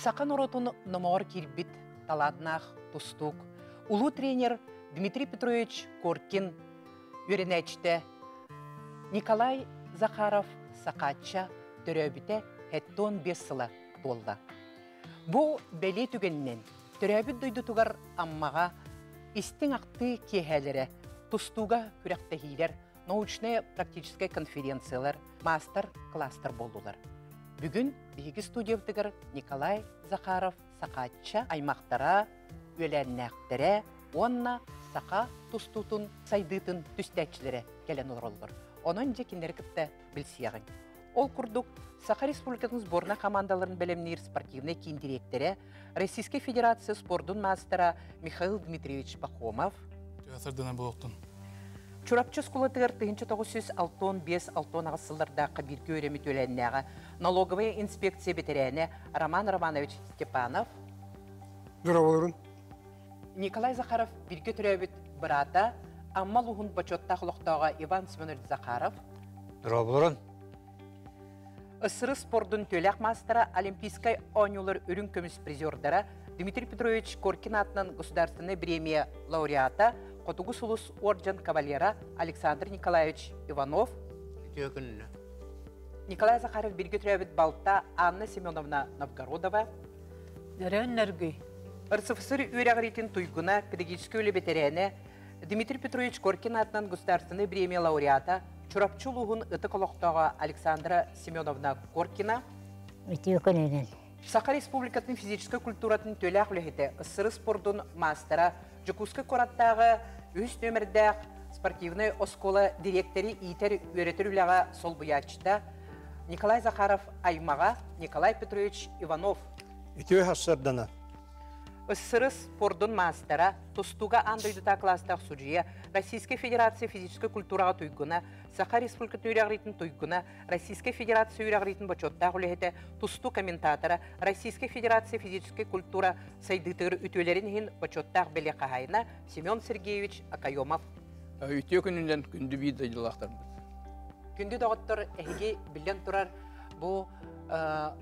Сақан оротун номор кирбит таладнах тустук. Улу тренер Дмитрий Петрович Коркин үйренәчті. Николай Захаров сақатча төрөбіте хеттон 5 сылы болды. Бұ бәле түгеннен төрөбіт дойды тугар аммаға истің ақты кехәлері тустуға күрәқтәхейлер, научно-практический конференциялар, мастер-кластер болдылар. Бүгін биги студиявтыгар Николай Захаров сақатча аймақтара, өләннәқтірі, онна сақа тустутун сайдытын түстәтчілері келен олар. Onun жекендері кіпті білсияғын. Ол күрдік Сақа Республикасының сборна командаларын бәлемнер спортивный кейін директоры Российской Федерации спордун мастера Михаил Дмитриевич Пахомов. Чурапчы скулатығыр 1965-66 ағысыларда қабирге өремет өләннәға налоговая инспекция бетерәне Роман Романович Степанов. Здравствуйте. Николай Захаров бірге түрәбет бірата, аммал ұғын бачотта құлықтауға Иван Семенович Захаров. Здравствуйте. Ысыры спордың төләк мастера Олимпийскай ойнулар үрін көміс призердара Дмитрий Петрович Коркин атынан государственный премия лауреата Котугус улус орден кавалера Александр Николаевич Иванов. Николай Захаров бірге түрәбет балта Анна Семеновна Новгородова. РСФСР үйрәғыретін туйгуна педагогический өлі Дмитрий Петрович Коркин атынан государственный премия лауреата Чурапчулугун ыты колоқтауға Александра Семеновна Коркина. Сақа Республикатын физической культуратын төләқ үліхеті ысыры спордун мастера Жукускай кораттағы үз нөмірдәқ спортивный оскола директори итер өретір үліға сол бұячыда Николай Захаров аймаға Николай Петрович Иванов. Ысыры спордун мастера тустуга андойдута класстақ судья Российской Федерации физической культураға туйгуна, Сақа Республикатын үйрәғыретін туйгуна, Российской Федерации үйрәғыретін бачоттақ үліхеті тусту комментатора Российской Федерации физической культура сайдытыр үтөлерін хин бачоттақ бәле қағайына Семен Сергеевич Акайомов. Үтө күнінден күнді бейді жылақтарымыз. Күнді доғыттыр әйге білен тұрар бұл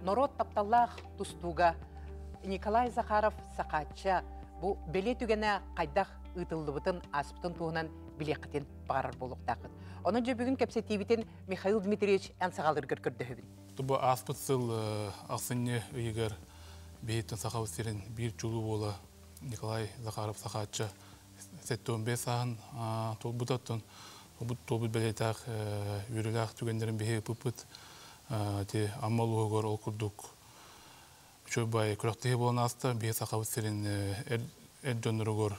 народ тапталлақ тустуга Николай Захаров сақатча бұл бәле түгені қайдақ ұтылдыбытын аспытын туғынан білеқітен бағарар болуқтақыд. Оның жа бүгін кәпсетейбітен Михаил Дмитриевич әнсағалыр көркірді өбін. Бұл аспыт сыл ақсыне үйігер бейттен сақау стерін бір жулу болы Николай Захаров сақатча сәттен бе сағын толбұтаттын толбұт бәлетақ үйрілақ түгендерін бейі бұпыт аммал ұғығыр ол күрдік. Чөбай күрақтығы болан аста бейі сақау стерін Эддонрогор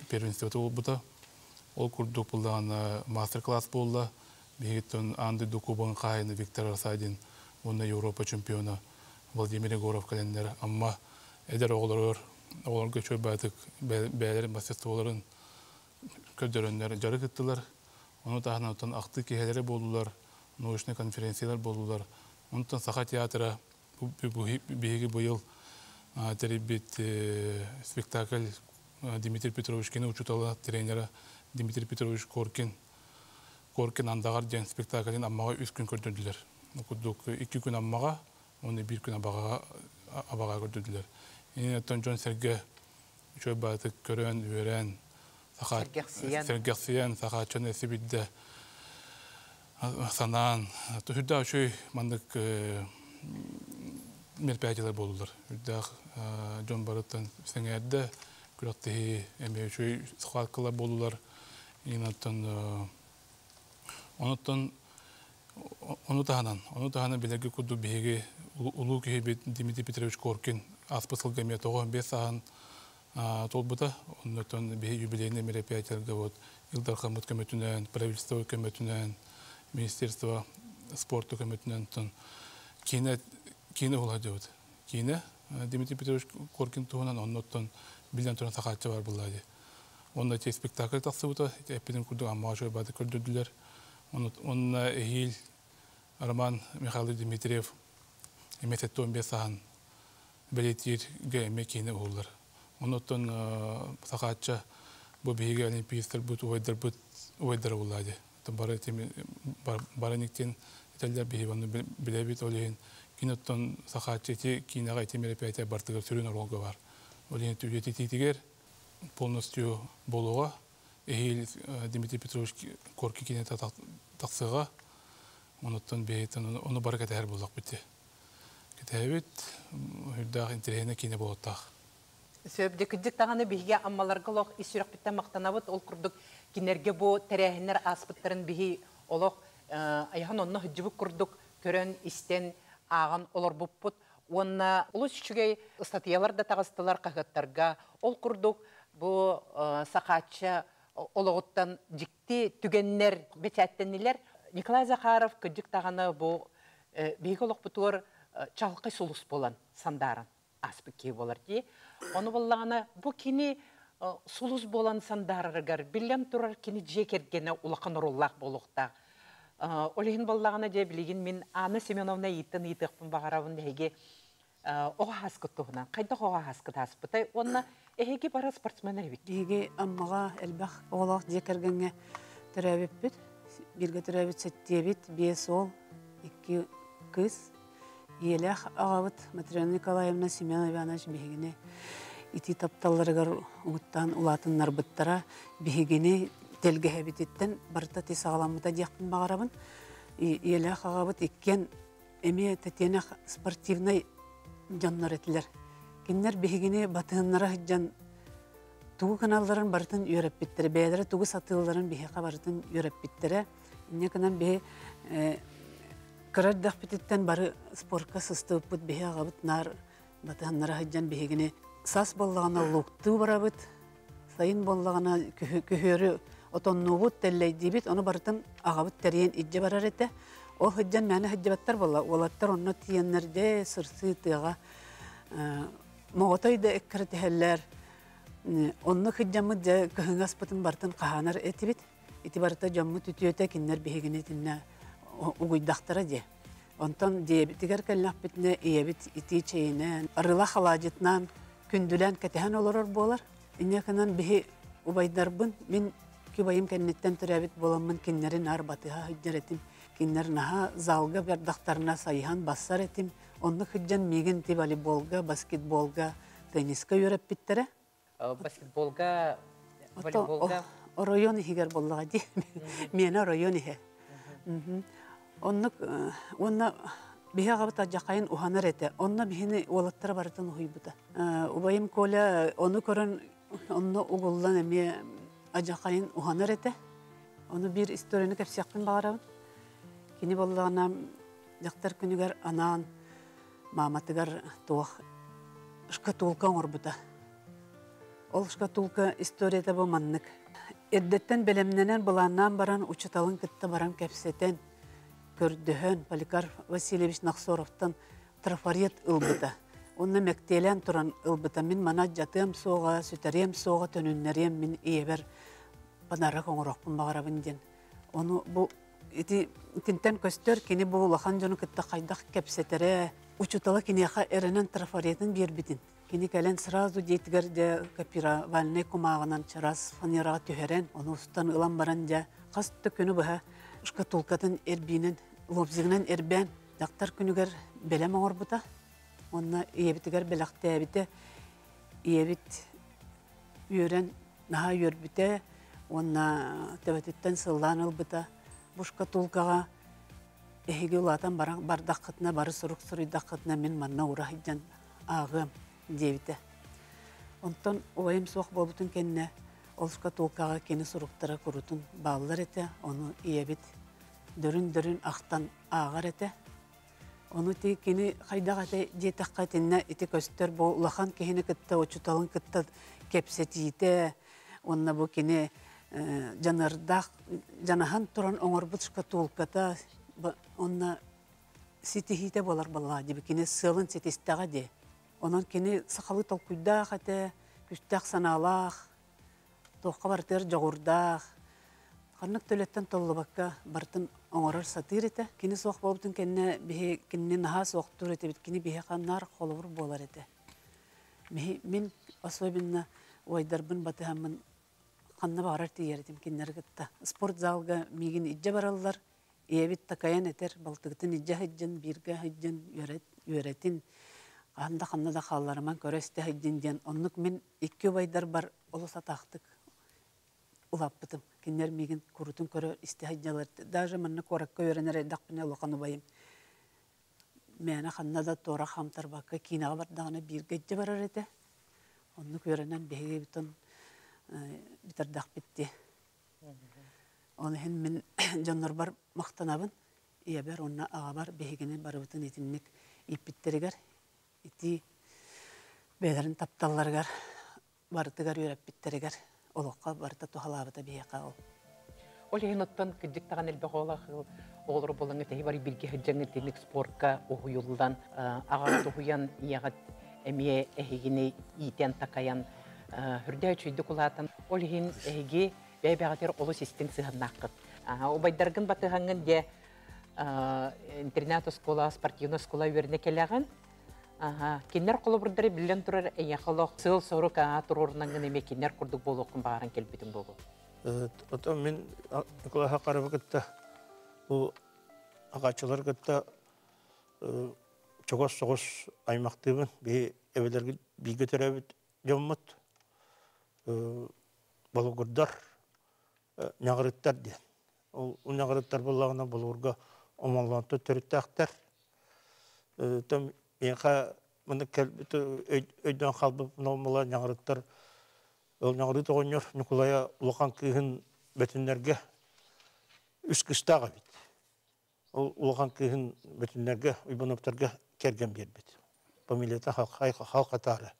первенствоты болбыта. Ол күрдік бұлдан мастер-класс болды. Бейгеттен Анды Дукубан қайыны Виктор Арсайдин, оны Европа чемпионы Владимир Егоров календар. Амма әдер оғыларға чөбәтік бәлерін, мастерстволарын көддерінлер жары кеттілер. Оны тағынан ұттан ақты кехелері болдылар, научный конференциялар болдылар. Онытан Сақа театры бейгі бұйыл теребит спектакль Дмитрий Петрович Кені учуталы тренера Дмитрий Петрович Коркин андағар ден спектаклін аммаға 3 күн көрдірділер. 2 күн аммаға, оны 1 күн абаға көрдірділер. Енеттен Джон Серге үшөй батық көрен, өрен, Сергексиян, сақатчан әсібідді санан. Түхірді үшөй мандық мероприятиялар болдылар. Үрдәқ Джон Барыттан сәңәрді күрәқтігі әмей үшөй сықалқылар болдылар. Оны тағынан білерге күрді бейге ұлу кейбі Дмитрий Петрович Коркин аспысыл гәме 95 сағын толбыта. Онытын бейге юбилейный мероприятияларға Илдар Хамыт көмөтінен, правительство көмөтінен, министерство спорты көмөтінен Кейіне олар деуді. Кейіне Дмитрий Петрович Коркин туғынан оннаттан білден тұран сақатчы бар бұллады. Онда те спектакль тақсы бұта, әппеден күрді аммаға жой бады көрдірділер. Онна әйіл Роман Михаил Дмитриев емесетті 15 саған бәлеттерге әме кейіне олар. Оннаттан сақатчы бұл бейге олимпийстер бұд, ойдар олады. Бары нектен Италия бейбаны білебет олейін киноттон сахачети кинага эти мероприятия бартыгар сүрүн оролго бар. Олен түйети титигер полностью болуга Эхил Дмитрий Петрович Корки кинета тақсыға, онуттан бейтін, оны бары кәтәр болақ бітті. Кәтәбет, үрдақ интерегіне кине болуттақ. Сөбді күдік тағаны бігі аммаларға лоқ исүрек біттен мақтанабыт, ол күрдік кинерге бұ тәрәхінер аспыттарын бігі олық аяған онына хүджібі күрдік көрін істен ағын олар бұппыт. Онына ұлы сүчігей статиялар да тағыстылар қағыттарға. Ол күрдік бұ сақатшы олығыттан жікті түгеннер, бетәттенілер. Николай Захаров күдік тағаны бұ бігі олық бұтуыр чалқы сұлыс болан сандарын аспы кей болар дей. Оны болағына бұ кені сұлыс болан сандарырығар, білген тұрар кені жекергені ұлақын ұрыллақ болуқтақ. Олығын болағына де білеген мен Анна Семеновна еттін етіқпін бағарауын әйге оға хаскыт тұғынан. Қайда оға хаскыт аспытай? Онына әйге бара спортсменер бек. Әйге аммаға әлбәқ оғылақ жекергенге түрәбіп біт. Бірге түрәбіп сәттебет, 5 ол, 2 қыз. Еләқ ағавыт Матрена Николаевна Семенович бігіне ити тапталарығар ұғыттан ұлатынлар бұттара бігіне телге әбететтен барта тесағаламыда дияқтын бағарабын. Еләқ ағавыт еккен әме тәтенақ спортивнай жаннар әтілер. Кеннер бігіне батығынлара жан туғы каналларын бартын үйрәп біттірі, бәйдері туғы сатыларын бігеға бартын үйрәп біттірі. Инне канан бі Кырардақ бітеттен бары спортқа сыстып бұд бейе ағабыт нар батығаннара хаджан бейгіне сас боллағана луқту барабыт, сайын боллағана көхөрі отонну бұд тәлләй дейбіт, оны барытын ағабыт тәрейін иджі барар еті. Ол хаджан мәні хаджабаттар болла, олаттар оны тиеннерде сырсы тыға моғытайды әккір тәхәлләр. Оны хаджамы көхің аспытын бартын қағанар әті бит, әті барыта жаммы түтіөті кеннер бейгіне тінна угуйдақтара де. Онтан диабетигер кәлләқ бітіне иебет ити чейінен, арыла халажетнан, күнділән кәтіған оларар болар. Инекінен бігі убайдарбын, мен кебайым кәннеттен түрәбет боламын кеннерін арбатыға хүджер етім. Кеннер наға залға бердақтарына сайыған бассар етім. Онны хүджен меген ти волейболға, баскетболға, тенниска үйрәп біттірі. Баскетболға, волейболға? Район ихигер боллаға де. Мені район ихе. Онна биһа габыта жакайын уханар эте. Онна бихини олаттар барытын ухуйбута. Убайым коля оны көрөн онна угуллан эме ажакайын уханар эте. Оны бир историяны кепсякпын багарабын. Кини боллагана жактар күнүгөр анан маматыгар туох шкатулка орбута. Ол шкатулка историяда бу маннык. Эддеттен белемненен буланнан баран учуталын кытта баран кепсетен көрдөхөн Поликарп Васильевич Нахсоровтан трафарет ылбыта. Онна мектелен туран ылбыта. Мен мана жатым соға, сүтәрем соға, төнүннәрем мен иебер банара коңырақпын бағарабын ден. Оны бұл тинтен көстер кені бұл улахан жону кытта қайдақ кепсетере учуталы кенеға әрінен трафаретін бербітін. Кені кәлен сразу дейтігер де копировальный кумағынан чарас фанераға түйерен, оны ұстан ылан баран де қасты күні бұға шкатулкатын әрбейінен, лобзігінен әрбен, дақтар күнігер бәлем оңыр бұта. Онына иебітігер бәліқті әбіті, иебіт үйерен наға үйербіті, онына тәбәтеттен сылдан ылбыта. Бұл шкатулкаға әйге ұлатан бардаққытына, бары сұруқ сұруйдаққытына мен манна ұра хиджан ағым дебіті. Онтан ойым соқ болбытын кенне ол шкатулкаға кені сұруқтара құрутын бағылар еті, оны иебіт дөрін-дөрін ақтан ағар еті. Оны те кені қайдақ әті жетаққа тенне еті көстер бұл ұлақан кені кітті, очуталын кітті кепсетейті, онына бұл кені жанардақ, жанахан тұран оңырбыт шкатулката, онына сетихите болар балға дебі, кені сылын сетестіға де. Онан кені сақалы толкуйдақ әті, күштақ саналақ, тоққа бартыр жоғырдақ. Қарнық төлеттен толы баққа бартын оңырар сатыр еті. Кені соқ болбытын кені наға соқтыр еті, кені бейе қаннар қолығыр болар еті. Мен особенно ойдарбын батығамын қанна бағарар тейер етім кеннер кітті. Спорт залға меген иджа баралылар, иебет такаян етер, балтығытын иджа хыджын, бирге хыджын, үйрет үөретин анда да халларыман көрөсте хайдинден оннук мен 2 байдар бар олоса тахтык улаппытым. Кинер мигин курутун көрө истихаджалар. Даже манны коракка өренер дакпыне локаны байым. Мена ханнада тора хамтар бакка кинага бардагына бир гедже барар эте. Онну көрөнөн беги бутун битер дак битти. Оны хен мен жоннор бар мактанабын. Ия бер онна ага бар бегине барыбытын итинник иппиттеригер. Ити бедерин тапталларгар бартыгар үрәп биттеригер. Олоққа барта тухалабыта бияқа ол. Ол хеноттан кидик таган элбегола олор болаңы тәһи бар бирге хәҗәңне тенник спортка оюлдан ага тухуян ягат эмие эхигини итен такаян хүрдә чөйдү кулатан ол хин эги бәбәгатер оло систем сыгыннакыт. Обайдаргын батыгангын де интернат школа, спортивная школа верне келәгән. Кинер колобурдары билен турар яхалох сыл сорука турурнан гыне кинер курдук болокун барын келбитин болу. Ото мен Николай Хакаров гытта бу агачылар гытта чогос согос аймактыбын бе эбелерге биге төрөбүт жоммут болгурдар нягырыттар ди. Ол нягырыттар боллагына болурга омалланты төрүттактар. Там Яха мына келбит өйдөн халбып номула нягырыттар ол нягырыт огоньор Николая улахан кыйын бетиннерге үс кыстага бит. Ол улахан кыйын бетиннерге уйбаноптарга керген бербит. Фамилията халк атары.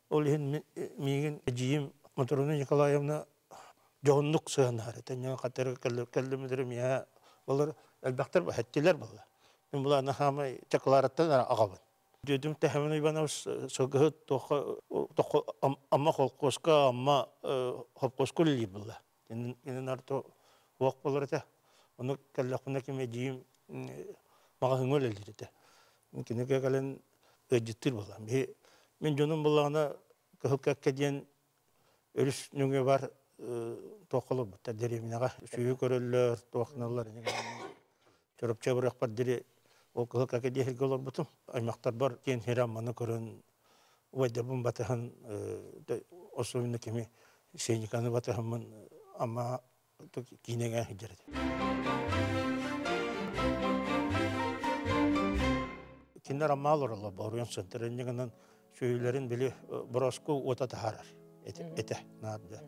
Ол ен мигин жиим Моторуна Николаевна жоннук сыгынары. Тенен катары келдимдир мия олар албактар хаттилер болду. Мен буларны хамы чаклараттан агабын. Дедим тәһәмен Иванов сөгөт тохо амма холкоска амма хопкоска ли булла. Инен арто вак булар та. Оны келләхне кеме дим магын өлелдирде. Кинеге гален өҗиттер булла. Мен җоным булганы көхкәккә дигән өрүш нүгә бар тохылы бу дәрәминага шуй көрөлләр тохналар. Чорып чабырак бар дире ол көхкәккә дигән голор бутым. Аймактар бар кен хераманы көрөн вайдабын батахан особенно кеме шейниканы батахан amma кинеге хиджерет. Кинер амалорла баруян центреннигенен шөйлерин били броску ота тахарар. Эте надо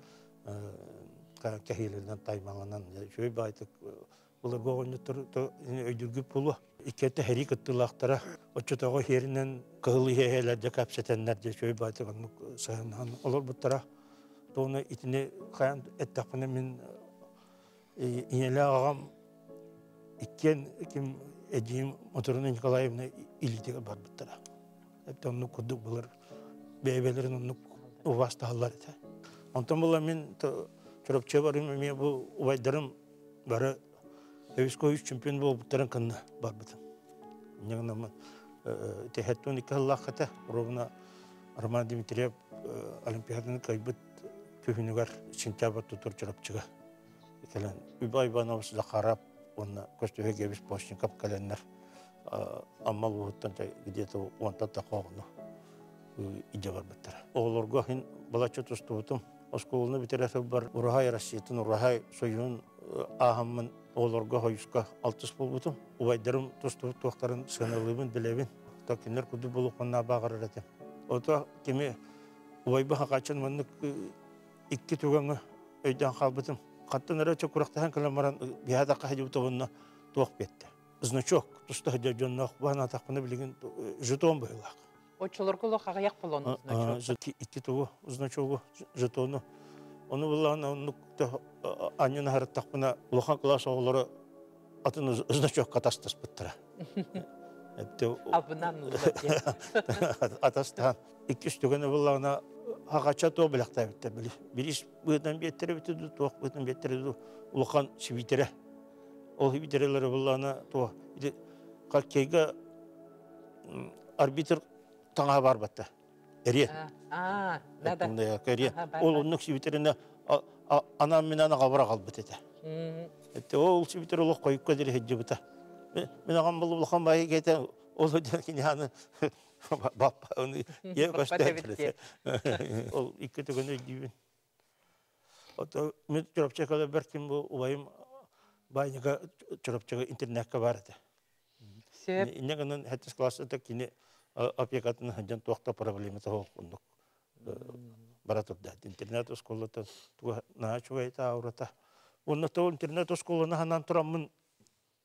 кахилерден таймаланан шөй байтык булар гогонны өйдүргүп булу. Икете херик ыттылактара очотого херинен кылы хелерде капсетеннер де шөй байтык саянан олор буттара тоны итине каян эттапны мен инеле агам иккен ким Эдим Моторуна Николаевна илдеге бар буттара. Эптонну кудук булар бебелерин онну убасталар эте. Онтон була мен чоропче барым мен бу убайдарым бары Эвиской чемпион болуп буттарын кынна бар бутум. Нягнама техеттон икаллахата ровна Роман Дмитриев олимпиаданы кайбыт көһүнүгөр сентябрь тутур чоропчуга. Экелен Убай Иванов Захарап он костюме без почников календар аммал вот где-то он татаховно иде бар беттер. Олорго хин балачы тустутум осколны битерәсе бар урахай Россиятын урахай союн ахаммын олорго хойска 60 булбутум. Убайдарым тустут токтарын сыналыбын билебин. Токинер куду булукна багырыраты. Ото кеме убайба хакачын мынны икки тугаңы өйдөн калбытым. Каттанара чокурактан каламаран бияда кахыжы бутуна тоқ бетти. Значок туста жоннок бана такны билген жетон байлак. Очолорго лохага як полон значок. Икки тугу значогу жетону. Оны булган оны анын харат такна лохан класс оглары атын значок катастас буттара. Эпте Абынан атастан икки стөгөнө булгана Хагача то билакта битте били. Билиш быдан беттере битте тоқ быдан беттере улхан сибитере. Ол сибитерелер буллана то иде калкейга арбитр таңа бар батта. Эре. Да. Мындай эре. Ол оннук сибитерене ана менен габара калбыт эте. Эте ол сибитер улук коюп кадыр хеджибита. Мен агам булу улхан бай кете Olu derken yani baba onu ye başta. Ol iki tane gibi. Ото мен чорапчакала беркин бу уайым байнага чорапчага интернетке барды. Сеп. Иннегенен хәттес класста кини опекатын хаҗан тохта проблема тох кундук. Баратырда интернет школата туга начуайта аурата. Онна то интернет школаны ханан турамын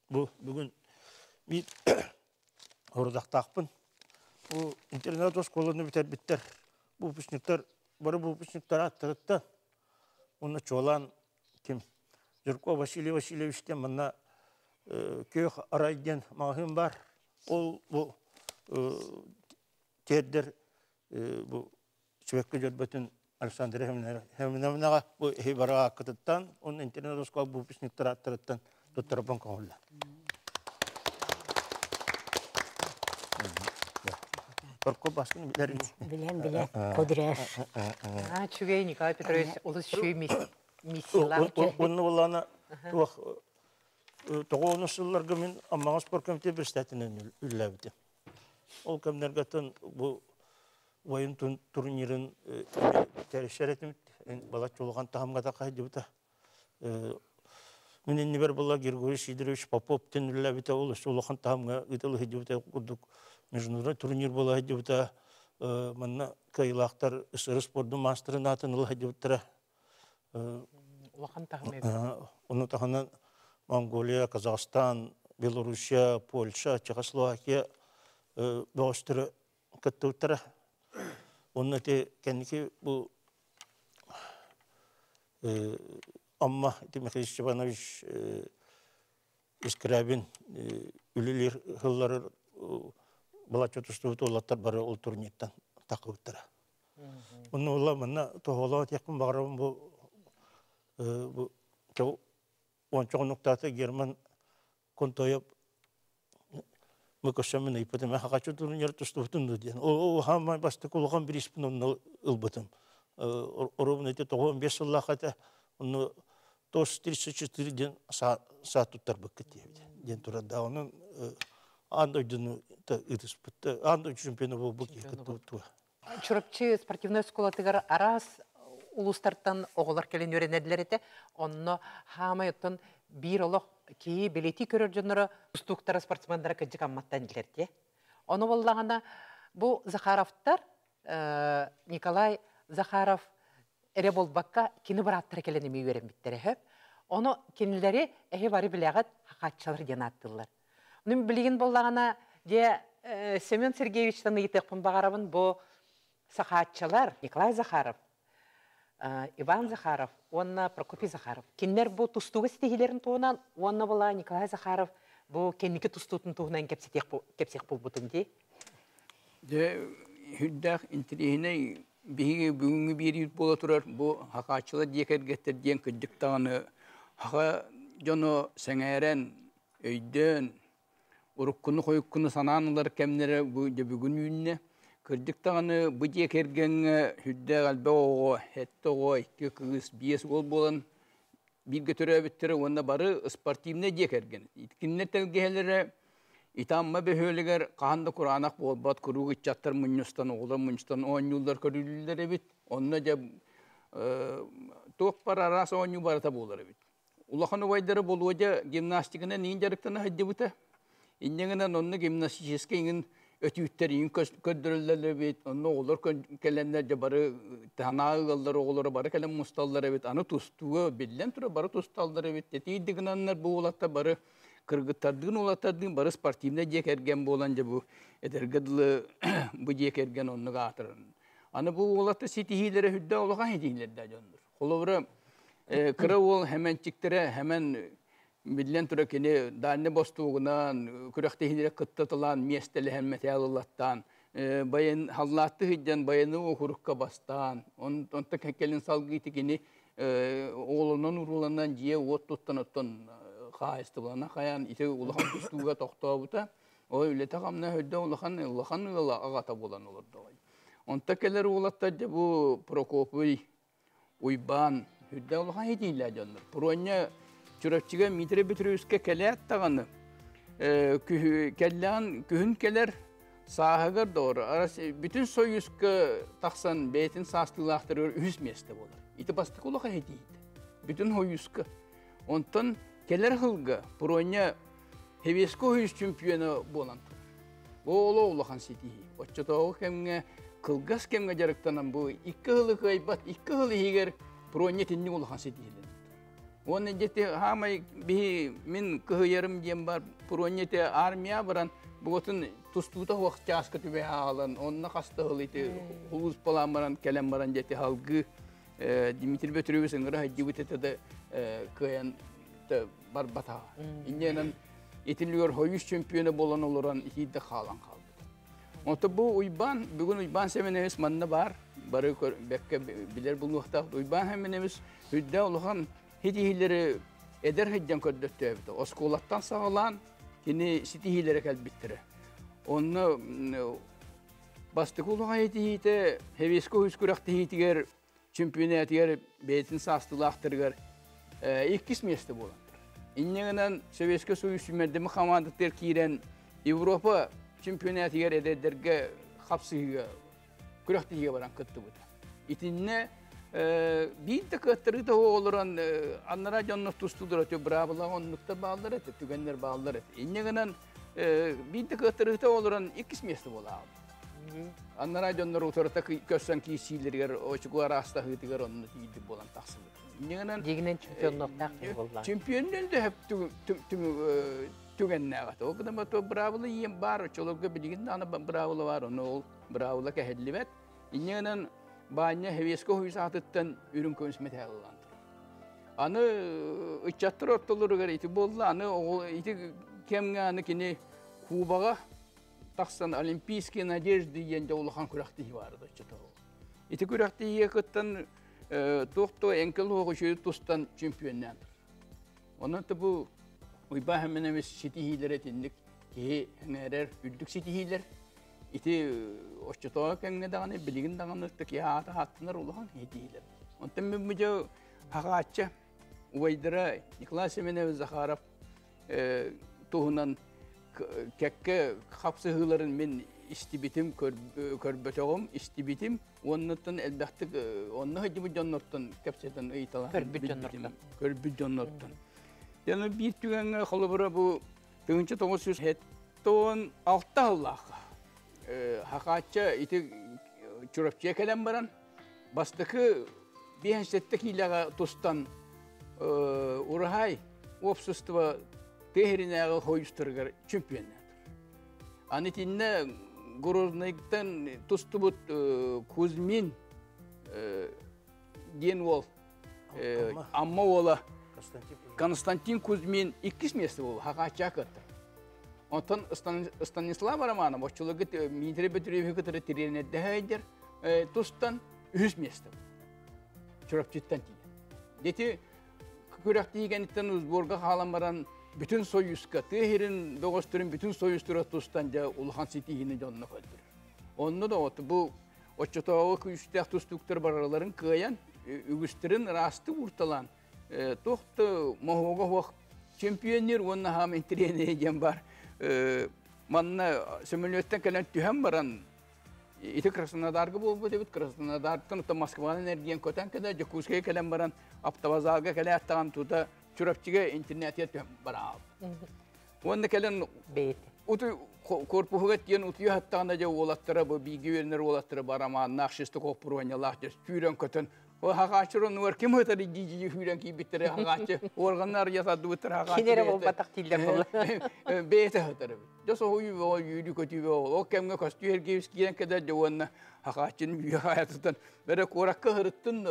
бу бүген ми ордактакпын. Бу интернет школаны биттер. Бу пүчнектер бары бу пүчнектер аттырыкта. Оны чолан ким Жирко Василий Васильевичтен мына көк арайден мағым бар. Ол бұл тердер бұл Швекке жөрбөтін Александр Хеминовнаға бұл хейбараға қытыттан, оның интернет осқал бұл пішніктер аттырыттан тұттырапын қоғылда. Корко басын білерін. Білем, Кудряш. Чугей Николай Петрович, олыс шүй миссиялар. Оны оланы тоғуыны сылларға мен аммаға спор комитет бір стәтінен үлләбді. Ол көмдергетін бұл ойын турнирын тәрішер етімді. Бала чолған тағымға да қайды бұта. Мен енді бір бұла Григорий Сидорович Поповтен үлләбді. Ол солған тағымға ұйтылы хеді бұта құрдық. Международный турнир был где-то манна кайлахтар СР спорту мастеры натыныл где-то он тахана Монголия, Казахстан, Белоруссия, Польша, Чехословакия бостер каттутара он эти кенки бу амма Дмитрий Степанович Искрябин үлелер хыллары Была что-то олаттар бары ол турниттан тақыптыра. Оны ола мына тоғылауат яқын бағырабын бұл ончоғын ұқтаты Герман контойып мүкөшімін айпыдым. Қақачу турнир тұстуғытын дейін. Ол хамай басты қолған бір іспін оны ұлбытым. Орыбын өте 95 жылға қата оны 934 ден сааттыттар бүккет ден тұрады. Оның андойдыны андой чемпионы был буки каттуа. Чурапчы спортивная школа тыгар арас улустартан оголар келен өренедлер эте. Онно хамайыттан бир олох ки билети көрөр жоннора устуктара спортсмендара кыжык амматтан дилерде. Оны боллагана бу Захаровтар Николай Захаров эре болбакка кини бараттар келен эми берем биттер хөп. Оны кинилери эхе бары билегат хакатчалар ден аттылар. Ним билген боллагана де Семен Сергеевичтен ыйтыкпын багарабын бу сахатчылар Николай Захаров, Иван Захаров, онна Прокопий Захаров. Кинлер бу тустугы стигилерин туунан, онна була Николай Захаров бу кенники тустутун туунан кепсек болбутун ди. Де хүддах интерихине биги бүгүнгү бери бола турар бу хакатчылар декергеттер ден кыдыктаганы хака жоно сеңерен өйдөн уруккуну койуккуну санаанылар кемнере бүгүн үйүнне кырдыктаганы бу декерген хүддэ галбе ого хетте ого 2 кыз 5 гол болан бирге төрөбүттөр онда бары спортивный декерген иткинне телгелере итамма бехөлегер каанда куранак болбат куругу чаттар муннустан оглар мунстан оңюлдар көрүлүлөр эбит онна же топ пара арасы оңю барата болор эбит улаханы вайдары болуожа гимнастикана нин жарыктана хаддебута иннегенен онны гимнастический өтүттер ин көддөрүлөр бит онно олар келендер же бары танаагылдар оглары бары келен мусталдар бит аны тустуга билен тура бары тусталдар бит тетидигеннер бу улатта бары кыргыттардын улаттардын бары спортивный декерген болан же бу эдергедлы бу декерген онну гатырын аны бу улатта ситихилери хүддө олган хедилерде жондур холовра кыра ол hemenчиктере hemen билен тура кене данне бостугунан күрәктехилер кыттатылан местеле материаллаттан баян халлатты хидден баяны окурукка бастан онта кекелин салгыйты кене олонун уруланан жие от туттан хаасты булана хаян ите улахан тустуга тохтобута ой үлете камна хөддө улахан агата болан олорду онта келер улатта же бу Прокопий Уйбан хөддө улахан хидилер жоннор проня Чурапчыга Митре Петровичке келе аттаганы. kellan kühün keler sahagır doğru. Bütün soyuska taksan beytin sastılaqtırır üz meste bolar. İti bastık ulaqa hediydi. Bütün hoyuska. Ondan keler hılga pronya hevesko hüz çempiyonu bolan. Bu ola ulaqan setihi. Oççatağı kemge kılgas kemge jarıktanan bu iki hılı kaybat, iki hılı higer pronya tinni ulaqan setihi. Onun jeti hamay bihi min kıhıyarım diyem var pronyete armiya baran bugotun tustuta vaqt jaskı tübe alan onna kasta hılıydı hulus palan baran kelem baran jeti halgı Dimitri Petrovich ngara hajibute de kayan da barbata innen itiliyor hoyuş şampiyonu bolan oluran hidde kalan kaldı. Onta bu uyban bugün uyban semenevis manna var barı bekke bilir bu vaqta uyban hemenemiz hüdde oluhan hediyeleri eder hediyen köddöttü. Oskolattan sağlan yine sitihileri kalbittire. Onu bastık ulu hediyete hevesko hüskurak tehitiger çempiyonatiger beytin sastılaqtırgar ilk kismiyesti bolandır. İnneğinden Sovyetske Soyuz Merdemi Hamandıklar kiren Avrupa çempiyonatiger ederge hapsıga kurak tehige baran kıttı bu da. İtinne bir de kıttırı da oluran anlara canlı tustudur atıyor. Bravolar onlukta bağlar etti, tügenler bağlar etti. İnneğinden bir de kıttırı da oluran ilk kismiyesti bolandır. Anlara canlı otorata kösen kişiler o çukur hasta hıtıgar onun yedi bolan taksılı. Deginen çempiyonlukta bollar. Çempiyonlar da hep tügenler var. O kadar mı bravolar yiyem var. Çolukta bilgin de ana bravolar var. Onu bravolar ki hedlivet. İnneğinden banya hevesko hüsatından ürün konsümete alılandır. Anı ıçattır ortaları göre iti bolla. Anı iti kemganı kini Kubağa taksan Olimpiyski Nadejdi yende uluhan kuraktihi vardı çatağı. İti kuraktihiye kıttan tohto enkel hoğuşu tustan çempiyonlandır. Onun da bu uyba hemenemiz sitihiler etindik ki henerer üldük sitihiler. İti oççatağı kenge dağını biligin dağınlıktık ya ata hattınlar uluhan hedihiler. Ondan ben müce haqaatça uvaydıra Nikolay Semenev Zakharov tohunan kekke hapsı hıların men istibitim körbötöğüm istibitim onundan elbette onu hacı cannattan kapseten eytalan körbüt cannattan yani bir tügenge xolubura bu 1976 Allah haqatça iti çurapçıya kelem baran bastıkı bir hensettek ilaga tostan urahay opsustva Tehrinəği hoyusturgar çempiyonlar. Anitinne Grozny'dan tustubut Kuzmin Genwol amma ola Konstantin Kuzmin ikis mesti ol haqaça qatı. Ondan Stanislav Romanov oçuluğu Dmitri Petrovich qatı trenerde haydir tustan 100 mesti. Çorapçıttan deti kurak digenitten Uzborga halanmaran bütün soyuska, Tehir'in doğusturun bütün soyustura tustanca Ulhan Sitihini canına koydur. Onu da bu oçatağı kuyuştağ tustuktur baraların kıyan, ügüstürün rastı urtalan. Tohtu mahoga vaq çempiyonlar onun hamın treneye var. Manna sömürlükten gelen tühem baran iti Krasnodar'ı buldu debit Krasnodar'dan da Moskva'nın erdiyen kotan kadar Jakutska'ya gelen baran Aptavazalga gelen attan tuta çurapçıga internetiye tühem baran. Onda gelen utu korpuğat diyen utuyor hatta da olattıra bu bilgi verenler olattıra barama nakşisti kopurvanyalar tüyren kotan. O haqaçırın var kim öteri cici hüren ki bitir haqaçı organlar yasadı bitir haqaçı. Kinere bol batak tiller bol. Beyte hatırı. Just o yürü kötü o kemge kastı herkes kiyen kadar devanna haqaçın bir hayatından böyle korakka hırıttın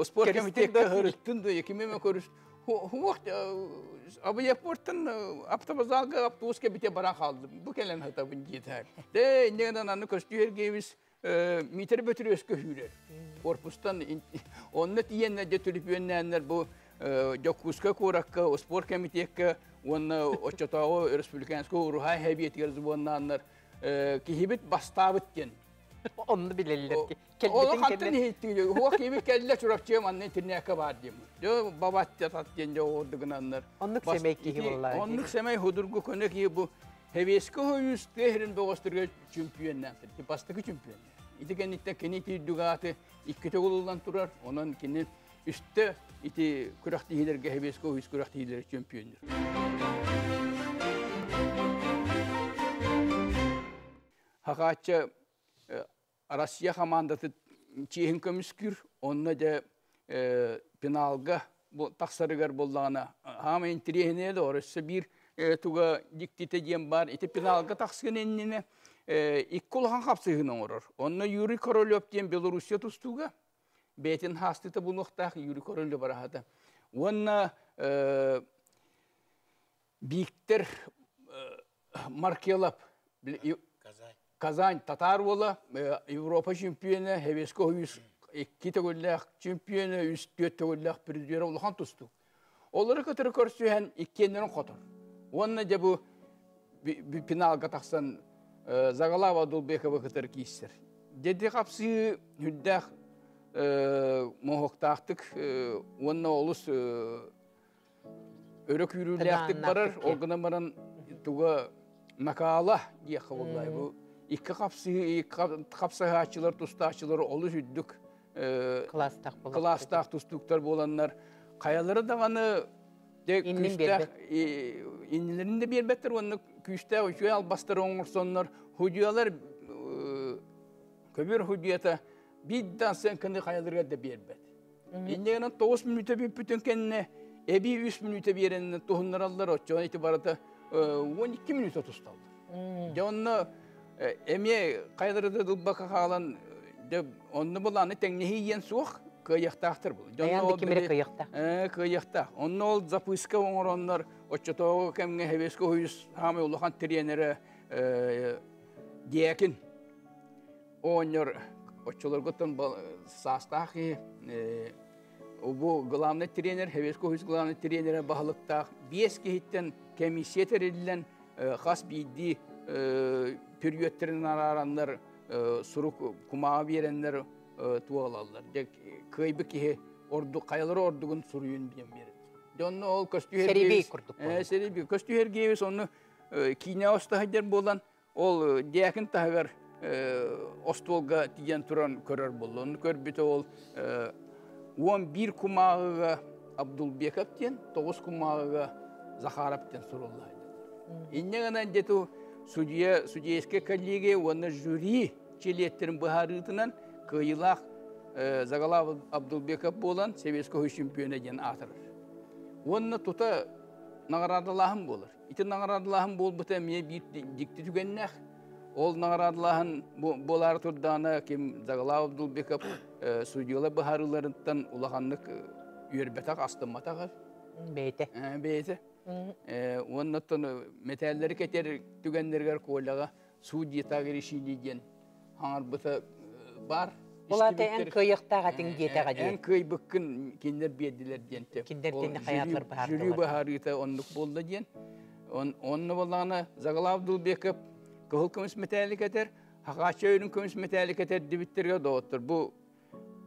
spor komiteye hırıttın da kimime koruş. Huwakt abi yaportun aptabazalga aptuske bite baran kaldı. Bu kelen hata bin yeter. De neden anı kastı herkes Dmitri Petrovich hürer. Korpustan onunla diyenler de tülüp yönlenler bu Jakutska korakka spor komiteye Ona oçatağı Respublikansko ruhay hebiyet yarızı onlarlar ki hibit bastavıt gen. Onu bilirler ki. Ola hattın hitti. Huwa kimi kelle çurapçıyım anne tirneka var diyeyim. Yo babat yatat gence ordugunanlar. Onluk semek ki vallahi. Onluk semey hudurgu konu ki bu heveski hoyus tehrin boğastırga çempiyonlardır. Bastaki çempiyon. İti kenitten keniti dugatı ikkite ululan turar. Onun kenin üstte iti kuraktihilerge heveski hoyus kuraktihiler çempiyondur. Hakatça Rusya komandası çiğhin kömüskür, onunla da penalga bu taksarıgar bollağına hama intrihine doğrusu bir tuga diktite diyen var. İti penalga taksın ennine ikkul kapsığına uğrar. Onunla Yuri Korolyov diyen Belarusya tustuga. Betin hastita bu nokta Yuri Korolyov var hada. Onunla Viktor Markelov Kazan Tatar bola Avrupa şampiyonu heveski hoyus iki tegollak şampiyonu üst tegollak prizyer olahan tustu. Onları katır korsühen ikkenlerin kotor. Onunla da bu bir final kataksan Zagalav Abdulbekova katır kiyser. Dedi kapsı hüddak muhoktaktık onunla olus örük yürürlüktik barar. Olguna baran tuğa makala diye kavallahi bu. İki kapsahaçılar, tustaçıları olu hüddük. Klastak tustuklar bolanlar. Kayaları da vanı İnnilerin de bir better onu küçte uçuya albastırı onursonlar. Hücüyalar köbür hücüyata bir dansen kendi kayaları da bir bet. İnneğinin 9 minüte bir bütün kendine ebi 3 minüte bir yerine tohumlar aldılar. Çoğun itibarata 12 minüte tustallar. Onunla emiye kayaları da dılbaka kalan onu bulanı teknehi yiyen soğuk kıyıqtahtır bu. Ayan dikimere kıyıqta. Kıyıqta. Onun ol zapıska onlar oçotoğu kemge heveski huyus hame uluhan trenere diyekin. Onlar oçolar gotun sastaki bu gılamlı trener heveski huyus gılamlı trenere bağlıqta beski hitten kemisiyet edilen khas bildiği periodlerin araranlar suruk kumağı verenler tuğalarlar. Kıybi ki ordu kayaları ordugun suruyun bilen biri. Donnu ol kostüher Seribi kurduk. Seribi kostüher gevis onu kine ostahajar bolan ol diyakin tahgar ostolga diyen turan körer boldu. Onu körbüte ol 11 kumağı Abdulbekov diyen 9 kumağı Zakharov diyen surullaydı. İnneğinden detu Судейский коллеги, оны жюри çeliyetlerin baharıtından kıyılaq Zagalav Abdulbekov bolan Sovetski şampiyonu gen atırır. Onu tuta nağaradılahım bolur. İti nağaradılahım bol buta miye bir dikti tügennek. Ol nağaradılahın bolar turdağına kim Zagalav Abdulbekov Sudiyola baharılarından ulağanlık üyerbetak astımmatak. Beyte. Beyte. Ondan sonra metalleri keter tügenlerger kollaga Sudiya tagirişini diyen hangar buta var. Olata en kıyıqta gatın gete gadi. En kıybıkkın kinler biyediler diyen. Kinler kendi hayatlar bahardılar. Jüri baharıta onluk bolda diyen. Onunla bolağına Zagalav Abdulbekov kıhıl kömüs metali keter. Hakaça öyünün kömüs metali keter dibitlerge doğuttur. Bu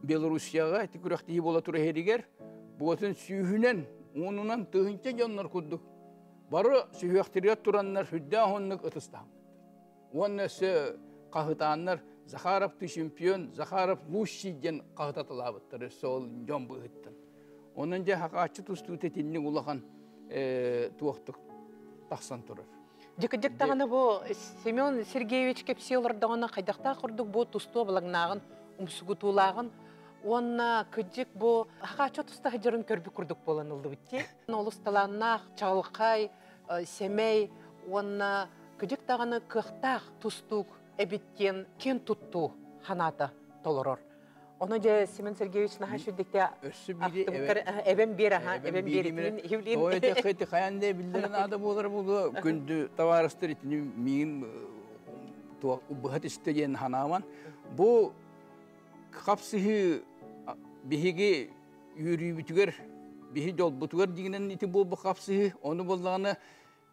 Belarusya'ga tikürektiği bola turu heriger. Bu otun sühünen onundan tığınca canlar kudduk. Barı sühüyaktiriyat turanlar hüdda onluk ıtıstam. Onası kahıtanlar Zakharov şampiyon, Zakharov Luşi gen kahıtatılavıttır. Sol can bıhıttın. Onunca hakaçı tustu tetinli ulağan tuğuktuk taksan turur. Дикдик таганы бу Семен Сергеевич Кепсиолар дагына кайдакта курдук бу тусту балагнагын умсугутулагын онна кыдик бу хача туста хажырын көрбү курдук боланылды битти. Олусталаннах Чалкай, Семей онна кыдик таганы кыхтак тустук эбиткен кен тутту ханата толорор. Onu da Семен Сергеевич nahaşürdükte eben bir ha eben bir hivlin. O da kayıt kayande bildiren adam olur bu gündü tavarastır itini min to ubat isteyen hanaman bu kapsıhı bihigi yürü bitüger bihi yol butuger diginen iti bu kapsıhı onu bollağına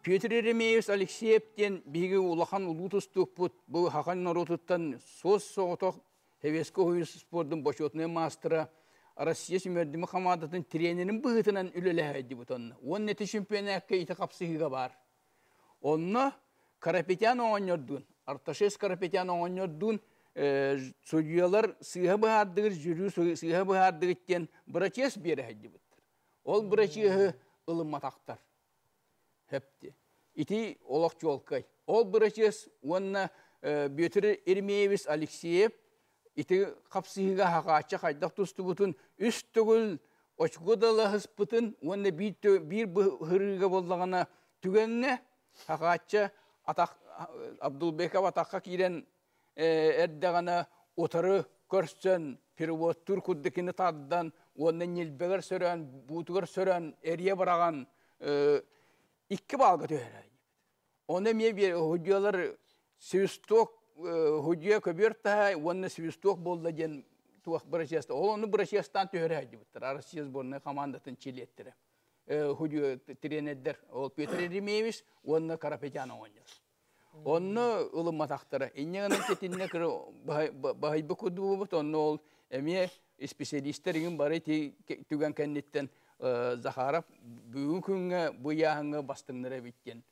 Петр Еремеевич Алексеевтен биги улахан улутустук пут бу хахан нарутуттан сос сооток хевеске хуйус спордун бошотный мастера Россия Семердими хамадатын тренерин быгытынан үлелехайди бутонна. Он нети чемпионакка ите капсыгыга бар. Онна Карапетян оңоньордун, Арташес Карапетян оңоньордун судьялар сыйга быхардыгыр, жүрүү сыйга быхардыгыттен бырачес берехайди буттар. Ол бырачыгы ылымматактар. Hepti. İti olak jolkay. Ol bıracız onunla Pетр Ермеевич Алексеев iti kapsıhıga hakaçça kaydak tustu butun üst tügül oçgudalı hıspıtın onunla bir hırıga bollağına tügenne hakaçça Abdülbekov atakka kiren erdağına otarı körsen perivottur kuddekini taddan onunla nilbeger sören, butugar sören, eriye bıragan İki balga tüheraydı. Onda miye bir hocalar sivistok hoca köbür tahay, onda sivistok bolda gen tuak bıraşyasta. Onu bıraşyastan tüheraydı bittir. Arasıyız borna komandatın çilettire. Hoca trenerler. Ol Pетр Еремеевич, onda Karapetyan'a oynuyor. Onu ılımma taktara. İnyanın ketinine kırı bahaybe kudu bu onu ol. Emiye spesialistlerin bari tügen kennetten Zaharap bugün bu yağını bastınlara bitken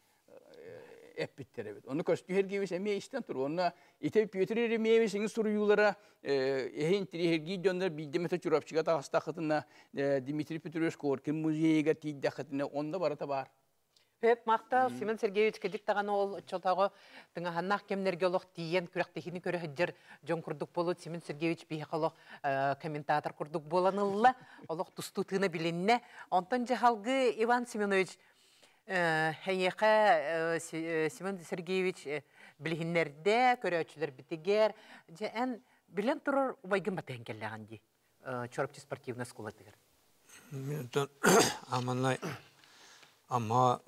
hep bittere bit. Onu köstüher gibi semiye isten tur. Ona ite Pетр Еремеевич'in soruyulara ehintri hergi dönder bildiğimde çorapçıga da hasta katına Dimitri Petrovich Korkin müzeyege tidde katına onda barata var. Hep makta Simen Sergeyevич kedik tağana ol çoltağı tığına hannak kemlerge oluq diyen kürektehini körü hıcır John kurduk bolu Simen Sergeyevich bihaqaloq kommentator kurduk bolanılla oluq tustu tığına bilinne. Ondan halgı Ivan Semyonovich heyeka Simen Sergeyevich bilhinlerde körüçüler bitiger. En bilen turur ubaygın baten kelleğen di. Çorapçı sportivna skola tıgır. Amanlay ama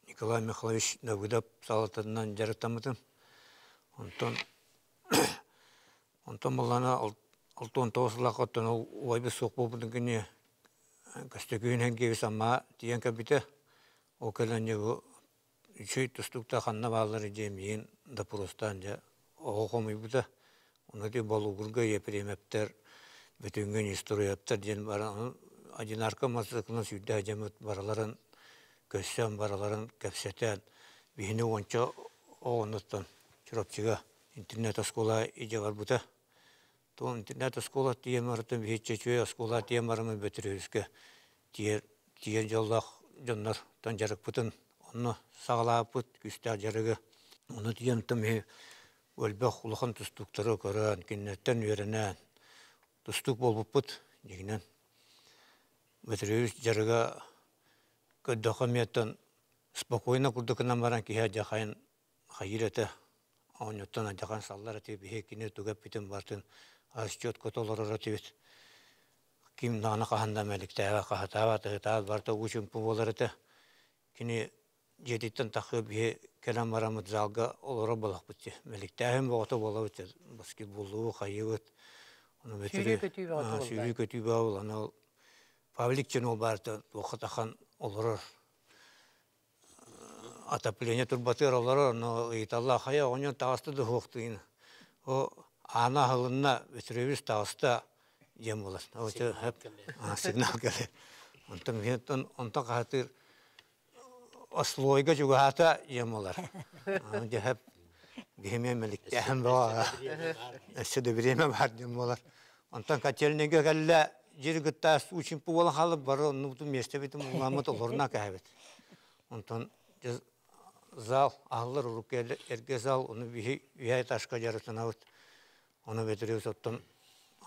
Николай Михайлович Давыдов салатынан жарықтамыдым. Онтон болана 6-9 лақаттан ол ойбы соқ болбудың күні көстекүйін әнгебес амма тиен кәбіті. О кәләне бұл үшөй тұстықта қанна бағалары жемейін да пұрыстан жа оғымый бұда. Оны де болу күргі епіремептер, бөтінген историяптар ден барын. Один арқа масықының сүйді әжемет бараларын kössem baraların kapseten bihini onça oğunuttan çorapçıga internet askola iyice var buta. To internet askola diye martın bihitçe çöy askola diye marımı betiriyoruzke diğer yollar canlar tancarık butun onu sağlayıp but güster jarıgı onu diyem tabi ölbek uluğun tustukları koran kinnetten öğrenen tustuk bolup but deginen betiriyoruz jarıga Көддіқаметтен спокойно күрдікінен баран кейе жақайын қайыр әті. Оңеттен жақан саллар әті бейекіне түгіп бітін бартын асчет көтолыр әті бет. Ким нағына қағанда мәліктәуі қағатауы тұғытауы барты ұшын пұм болар әті. Кені жететтен тақы бейе кәлем барамыд залға олары болақ бітті. Мәліктәуін боғыты бола бітті. Баскетболуы қайы біт. Сүйрі көтүй бауыл. Павликчен ол барты оқытақан олар отопление турбатыр олар но италла хая оньон тасты да хоқтын. О ана хылына Петрович таста ем болар. О хеп сигнал келе. Онтан хеттен онта хатыр ослойга жугата ем болар. Онда хеп геме меликтен ба. Эсде биреме бар ем болар. Онтан качелнеге келе Жиргіттас үшін пувалы қалып бары нұқтың месте бетім ұламыт оларына кәбет. Онтан зал, ағылыр ұрықкелі әрге зал, оны үйәй ташқа жарытын ауыт. Оны бетіреу соттан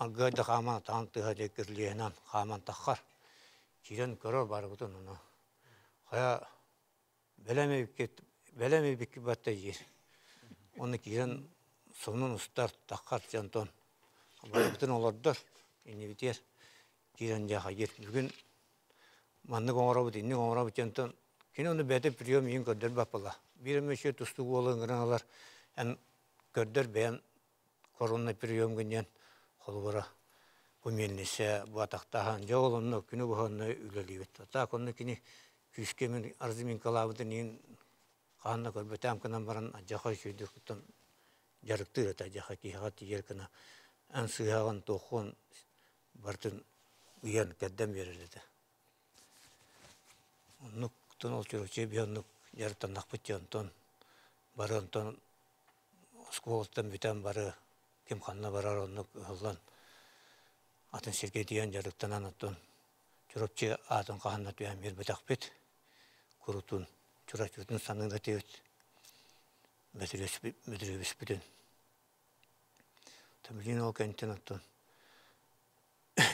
ағайды қаман таңтыға декірлейінен қаман таққар. Жирен көрір бары бұтын оны. Қая бәләмей беккі баттай жер. Оны кейрен сонын ұстар таққар жантон. Бары бұтын олардар, ені бітер. Кирен жаха жер. Бүгін манны қоңырабыт, инні қоңырабыт жантан. Кені оны бәті прием ең көрдер бапыла. Бірімеше тұстық олың ғырыңалар. Ән көрдер бәйін корона прием гінен қолғыра көмелінесе батақтаған. Жауылымны күні бұғанны үлелейбет. Так оны кені күскемен арзымен қалабыдың ең Қанна көрбетем кынан баран ажақа шүйдіктен жарықтыр eta ажақа киға тиер кына ән сыяған тоқуын бартын ұян кәдден беріледі. Оннық тон ол чүрікче бейоннық жарықтан нақпытчы онтон бары онтон сколыстан бүтен бары кем қанна барар оннық ұлан атын серге тиян жарықтанан онтон чүрікче атын қағанна түйен бер бітақ бет құрутын чүрәчүрдің саныңда теуіт мүдіребіс бүтін. Табілін ол кәнттен оттон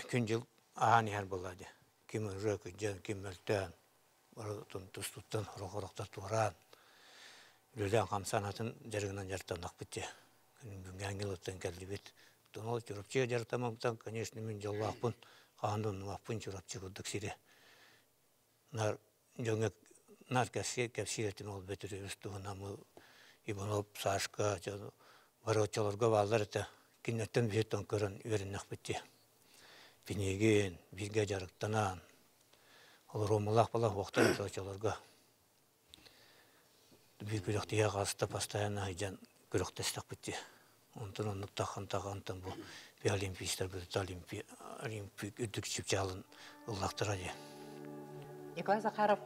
күн жыл ағаны әр болады. Кем үрі күнжен, кем өлтен, барытын тұстуттан ұрық-ұрықтар туыран. Үлілен қамсанатын жарығынан жарықтан ақпытте. Күнің бүнген келіттен кәлді бет. Ол чүріпчеге жарықтамамтан, конечно, мен жолы ақпын, қағандың ақпын чүріпче күрдік сире. Нар кәпсиретін ол бәтірі үстіғынамы Иванов, Сашка, баротчаларға балдар әті кенеттен бүйеттен көрін өрін ақпетте. Бенеген, бізге жарықтанан, ол ромылақ балақ оқтан баротчаларға. Бүй күліқтіге қасыта пастайына айжан күліқтесті ақпетте. Онтын онық тақын-тағантын бұл бей олимпийстер бұдыты олимпик үдік шүпчалын ұллақтырады. Николай Захаров,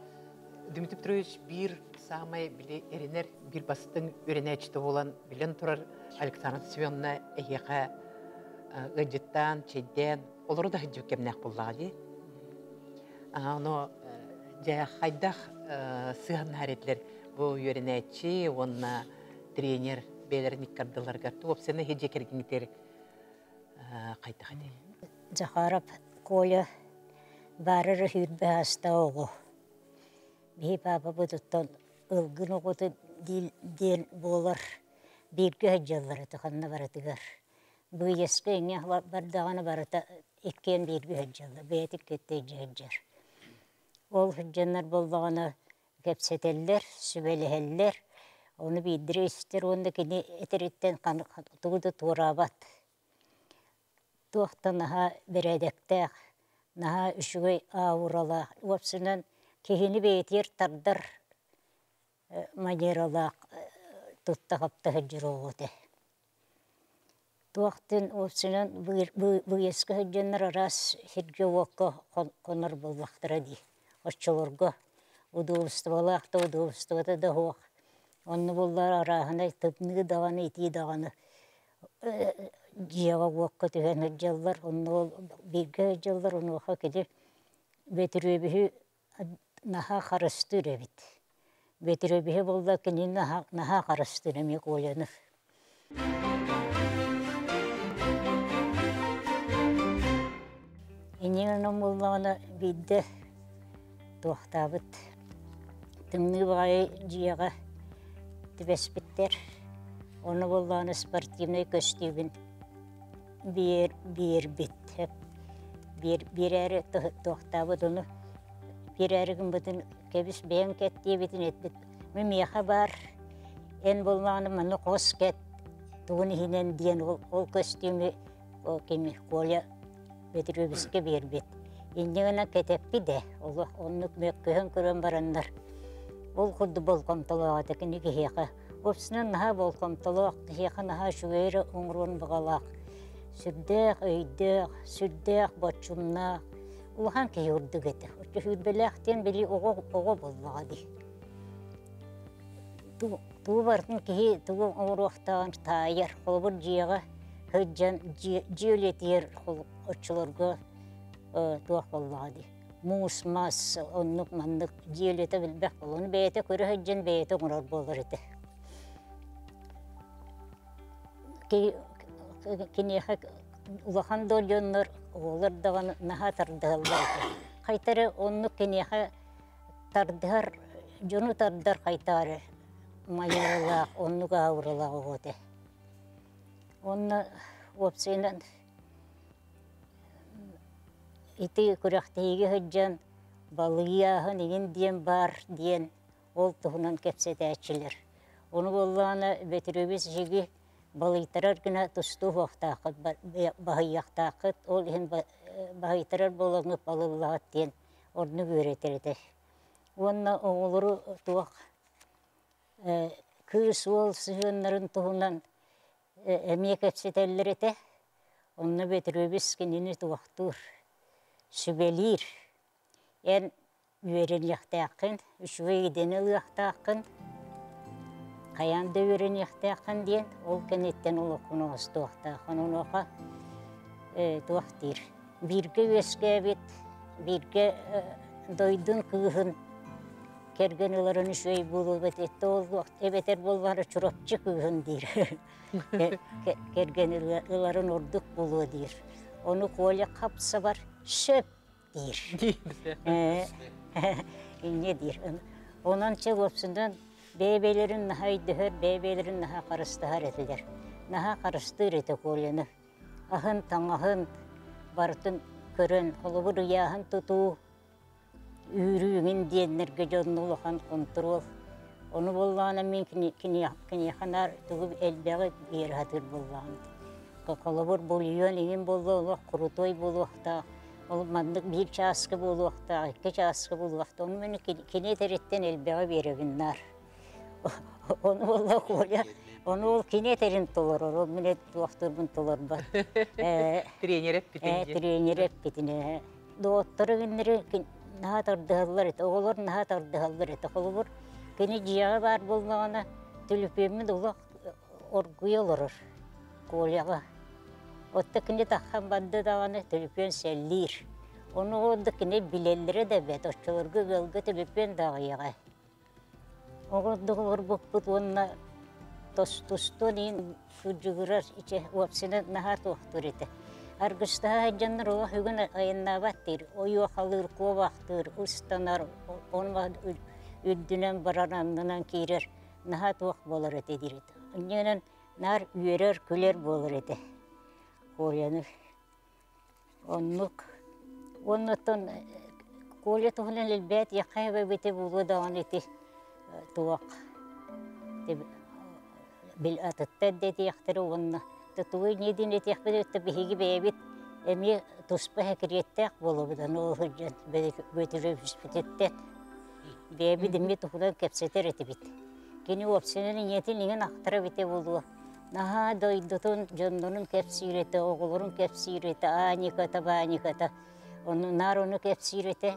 Дмитрий Петрович bir самай биле эренер bir бастың өренәчті болан билен тұрар Александр Семеновна әйеға ғыджыттан, чейден, олары да ғыджу кемнәк боллағы. Но жа қайдақ сыған әретлер бұл өренәчі, онына тренер белерін иккардыларға туып, сені хедже кергенітер қайта қады. Захаров Коля барыры хүрбе аста оғы. Бей папа бұдыттан ылғын оғыты дел болар. Бергі ғаджалары тұқанна баратығар. Бұл ескі әңе бардағаны барата еккен бергі ғаджалы. Бәйтік кетті ғаджар. Ол ғаджанлар болдағаны кәпсетелер, сүбелі Оны бейдірі істер, онды кені әтереттен тұғыды турабат. Туақта наға бірәдәктәқ, наға үшігай ауырала. Опсынан кегені бейтер тардар манералақ тұтта қапта ғаджыр оғыды. Туақтын опсынан бұл ескі ғаджанлар арас херге оққа қонар боллақтыра дей. Отчаларға удовольстві балақты, удовольстві да оқ. Онны боллар арағына түпнігі дағаны, ити дағаны жияға уаққа түген ғаджалар, онны берге ғаджалар, оны оқа кеді бетірөбігі наға қарысты үребет. Бетірөбігі болда кені наға қарысты үремек ойланып. Енеңнің болдағына бейді тоқтабыт. Түмні бағай жияға беспеттер. Оны болғаны спортивный костюмін бер бет. Бер әрі тоқтабыд оны. Бер әрігін бұдын кәбіс бән кәтті бетін етбіт. Мемеха бар. Ән болғаны мұны қос кәт. Туғын хинен дейін ол костюмі кеме қоля бетір өбіске бер бет. Ендігіна кәтеппі де. Оны көйін көрін барандар. Ол құдды бол комталуға кені кехеқа. Опсынан наға бол комталуға кехеқа наға шуғайры оңруын бұғалақ. Сүрдәқ, өйдәқ, сүрдәқ, бачумнақ. Улахан кехе үрді кеті. Орчы хүрбеләқтен білі оғы болуға дей. Туы бартын кехе туы оңруақтаған тайыр. Қолбыр жиыға хүджан жиөлетер орчыларға туақ болуға дей. Мус, мас, оннық, мандық, жиелеті білбәк бол. Оны бәйті көрі хүджен бәйті ғырар болыр еті. Кенеға ұлақан долионлар олар даған наға тардығалар еті. Қайтары оннық кенеға тардығар, жону тардар қайтары майырылақ, оннық ауырылақ оғыды. Оны опсайынан ити күрәқтейгі хүджан балығияғын еген дейін бар дейін ол тұғынан кәпсеті әтшілер. Оны болғаны бәтірөбес жеге балықтарар күні тұсту вақтақыт, бағияқтақыт, ол ең бағайтарар болығынып балығылағыт дейін орны көретер еді. Оны оғылыры туақ Kız ol sığınların tuğundan emek etseteller ete. Onu betiröbüs kendini tuğaktur. Sübelir. En üveren yaktağın, üçüve gideni yaktağın. Kayan da üveren yaktağın diyen, ol kenetten olakunu tuğaktağın onağa tuğaktir. Birge veskebet, birge doydun kığın, kergen ıların üçüve bulup etti ol tuğakt. Ebeter bolları çorapçı kığın dir. Kergen ıların orduk buluğu dir. Onu kolye kapsa var, şöp dir. Ne dir? Ondan çabapsından bebelerin nahay dühür, bebelerin naha karıstıhar etiler. Naha karıstır eti kolyeni. Ahın tanahın, barıtın körün, kolubur yağın tutu, üyrüğün diyenlerge jonunu olakan kontrol. Onu bollağına min kinyahanar tuğub elbeği bir hatır bollağına. Kolubur bolyon egin bollu, kurutoy bolluqta. Olmadık bir çaskı bolluqta, iki çaskı bolluqta. Onu beni kine teretten elbeği verevinler. Onu bolla kolya, onu ol kine terin tolor, o mine tuğaktırın tolor var. Trener hep bitince. Trener hep bitine. Doğutları günleri naha tardıhallar eti, oğullar naha tardıhallar eti. Kolubur kine ciyağı var bollağına, tülüpemi dolaq orguya olurur, kolyağa. Otta kine taqqan baddı dağını tülüpen sellir. Onu oldu kine bilellere de bet, oççalarga gılgı tülüpen dağıyağa. Oğuldu olur bukbut onunla tostun in kucugırar içe vapsine naha tuğaktur eti. Argıstaha haccanlar oğa hügün ayınna battır, oyu kalır, kovaktır, ustanar, onunla üddünen baranandan kirer, naha tuğak bolar eti dirit. Ondan nar üyerer, küler bolar eti. Kolyanır. Ondan kolya tuğulan elbet yakaya ve bete bulu dağın eti tuğak. Bil atıtta dedi yaktırı onunla. Tutuğu nedin eti yakbet ötte bihigi bebit emi tuspa hekiriyettek bolu budan o hüccen betire hüspütettet. Bebit emi tuğulan kepseter eti bit. Kini opsiyonun niyetin ligin aktıra bite bulu. Naha doydutun jondunun kepsirete, oğulurun kepsirete, anikata, banikata. Nar onu kepsirete,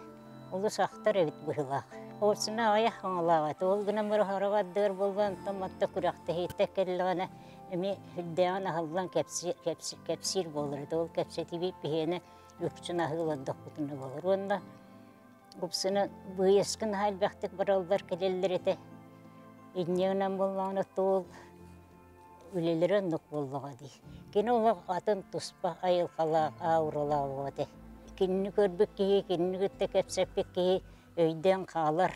olu saktar evit bıhılaq. Olsuna ayak ağlavat. Ol gına mırı haravadır bolgan tamatta kurakta hitek kellana. Emi hüddeğen ahıllan kepsir bolur. Ol kepseti bip bihene üksün ahıladık kutunu bolur. Onda kupsuna bu eskın hal baktık barallar kelleller ete. İnneğinden bolağına tol ülelere nuk bolluğa di. Kine ola atın tuspa ayıl kalaq, ağırlağı oğade. Kinni körbük kihi, kinni gütte kepsepik kihi, öyden kalar.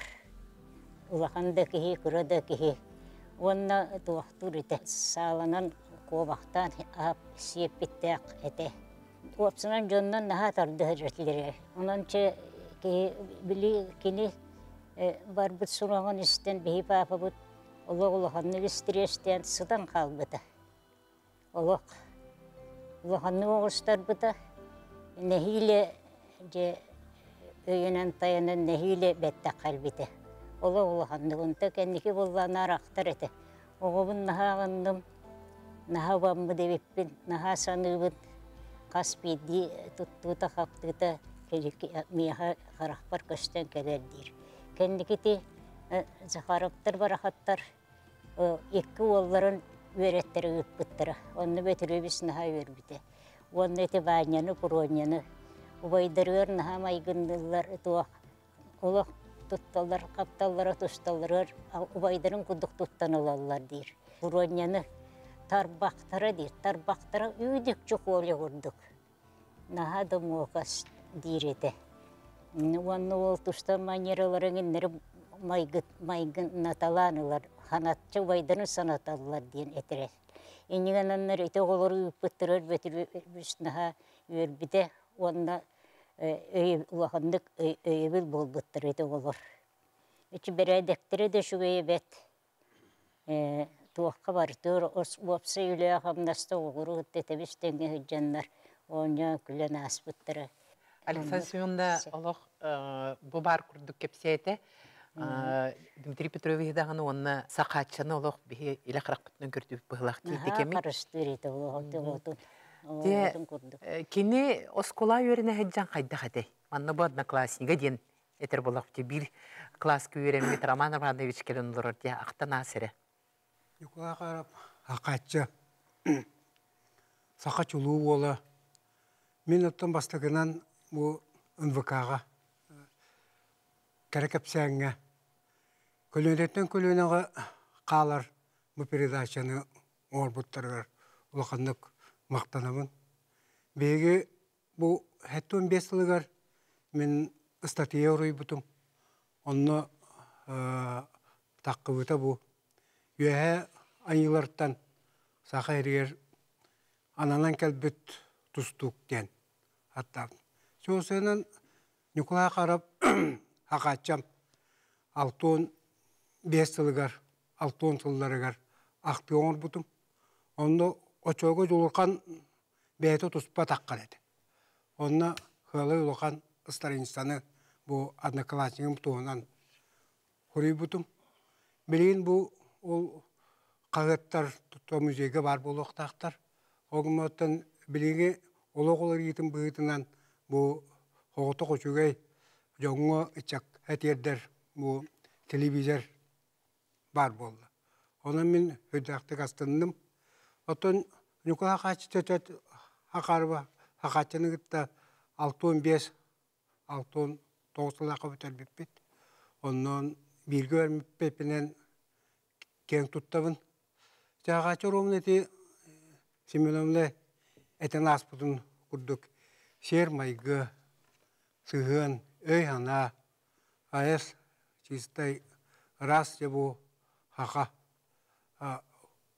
Ulaqanda kihi, kırada kihi. Onna tuaqtur ite. Sağlanan kovaqtan ap siyep bitteq ete. Opsunan jondan naha tardı hıcretleri. Onanca kihi bili kini barbut surağın isten bihi papa but. Ulaqanı stresten sıdan kalbıda. Ulaqanı oğustar bıda. Nehiyle öyenen tayanan nehiyle bette kalbide. Ulaqanı onta kendiki bollağına araktar ete. Oğubun naha ağındım, naha bambı devippin, naha sanıbın. Kaspidi tuttuğuta kaptığı miyaha karakbar kösten kelerdir. Kendiki zaharaptır barahattar. İki oğulların öğretleri öpüttürü. Onu betürübüs naha örbüde. Onu eti banyanı, kuronyanı. Ubaydırır naha maygındırlar tuğak. Olaq tuttallar, kaptallara tuştallar. Ubaydırın kuduk tuttan olallar dir. Kuronyanı tarbaktara dir. Tarbaktara üydük çok oğlu kurduk. Naha da muğas dir ete. Onu ol tuştan manyeraların inleri maygın natalanılar. Hanatçı baydırın sanatalılar diyen etere. İnnigananlar ete oğulları üpüttürür, betürübüs naha örbüde. Onda ulaqandık öyebil bolbuttur ete olur. İçi beredektire de şu öybet. Tuğakka barıtır, opsa üle hamdasta oğuru tetebüs denge hüccanlar. Onya külen asbıttırı. Александр Семеновна, олох bu bar kurduk kepsiyete. Дмитрий Петрович даганы онна сақатчаны олох бихи иле қырақпытын көрдіп бұғылақ дейді кеми. Қарыстырыйты олғалтын. Кені оскола өріне әджан қайда қадай. Манна бұл одноклассника ден етер болақ бі бір класс көйеремет Роман Иванович келін ұлырыр де ақтан асыры. Юкла қарап, ақатчы, сақач ұлу болы. Мен оттан бастығынан бұл НВК-ға, кәрекепсәңге, көлөнеттен көлөнеға қалар бұл передачаны орбуттарғар ұлақандық мақтанамын. Беге бұл 15 жылығар мен статья орой бұтым. Онны таққы бұта бұл. Үйәе айыларттан сақа әрігер ананан кәлбіт тұстук ден аттап. Соғысынан Николай қарап ақатчам 6-5 жылығар, 6 жылдарығар ақты оңыр бұтым. Онды очоғы жолырқан бәйті тұспа таққан еді. Онны ғылы ұлыған ұстарынстаны бұл одноклассникім туғынан құрый бұтым. Білейін бұл қағыттар тұтта музейге бар бұл оқтақтар. Оғыматтан білейге олық-олар етін бұғытынан бұл қоғыты қошуғай жоңғы үтчак әтердер бұл телевизор бар болды. Онын мен өйдіқтік астындым. Оттан Николай қачы ақарыба ақачыны күтті 6-5, 6-9 лақы өтер беппет. Онын біргі өрмеппепінен кен тұттабын. Жағачы ромын әте Семеновны әтен аспытын күрдік. Сер майғы, сығын, өй ана, айыз, чистай, рас жабу, хақа,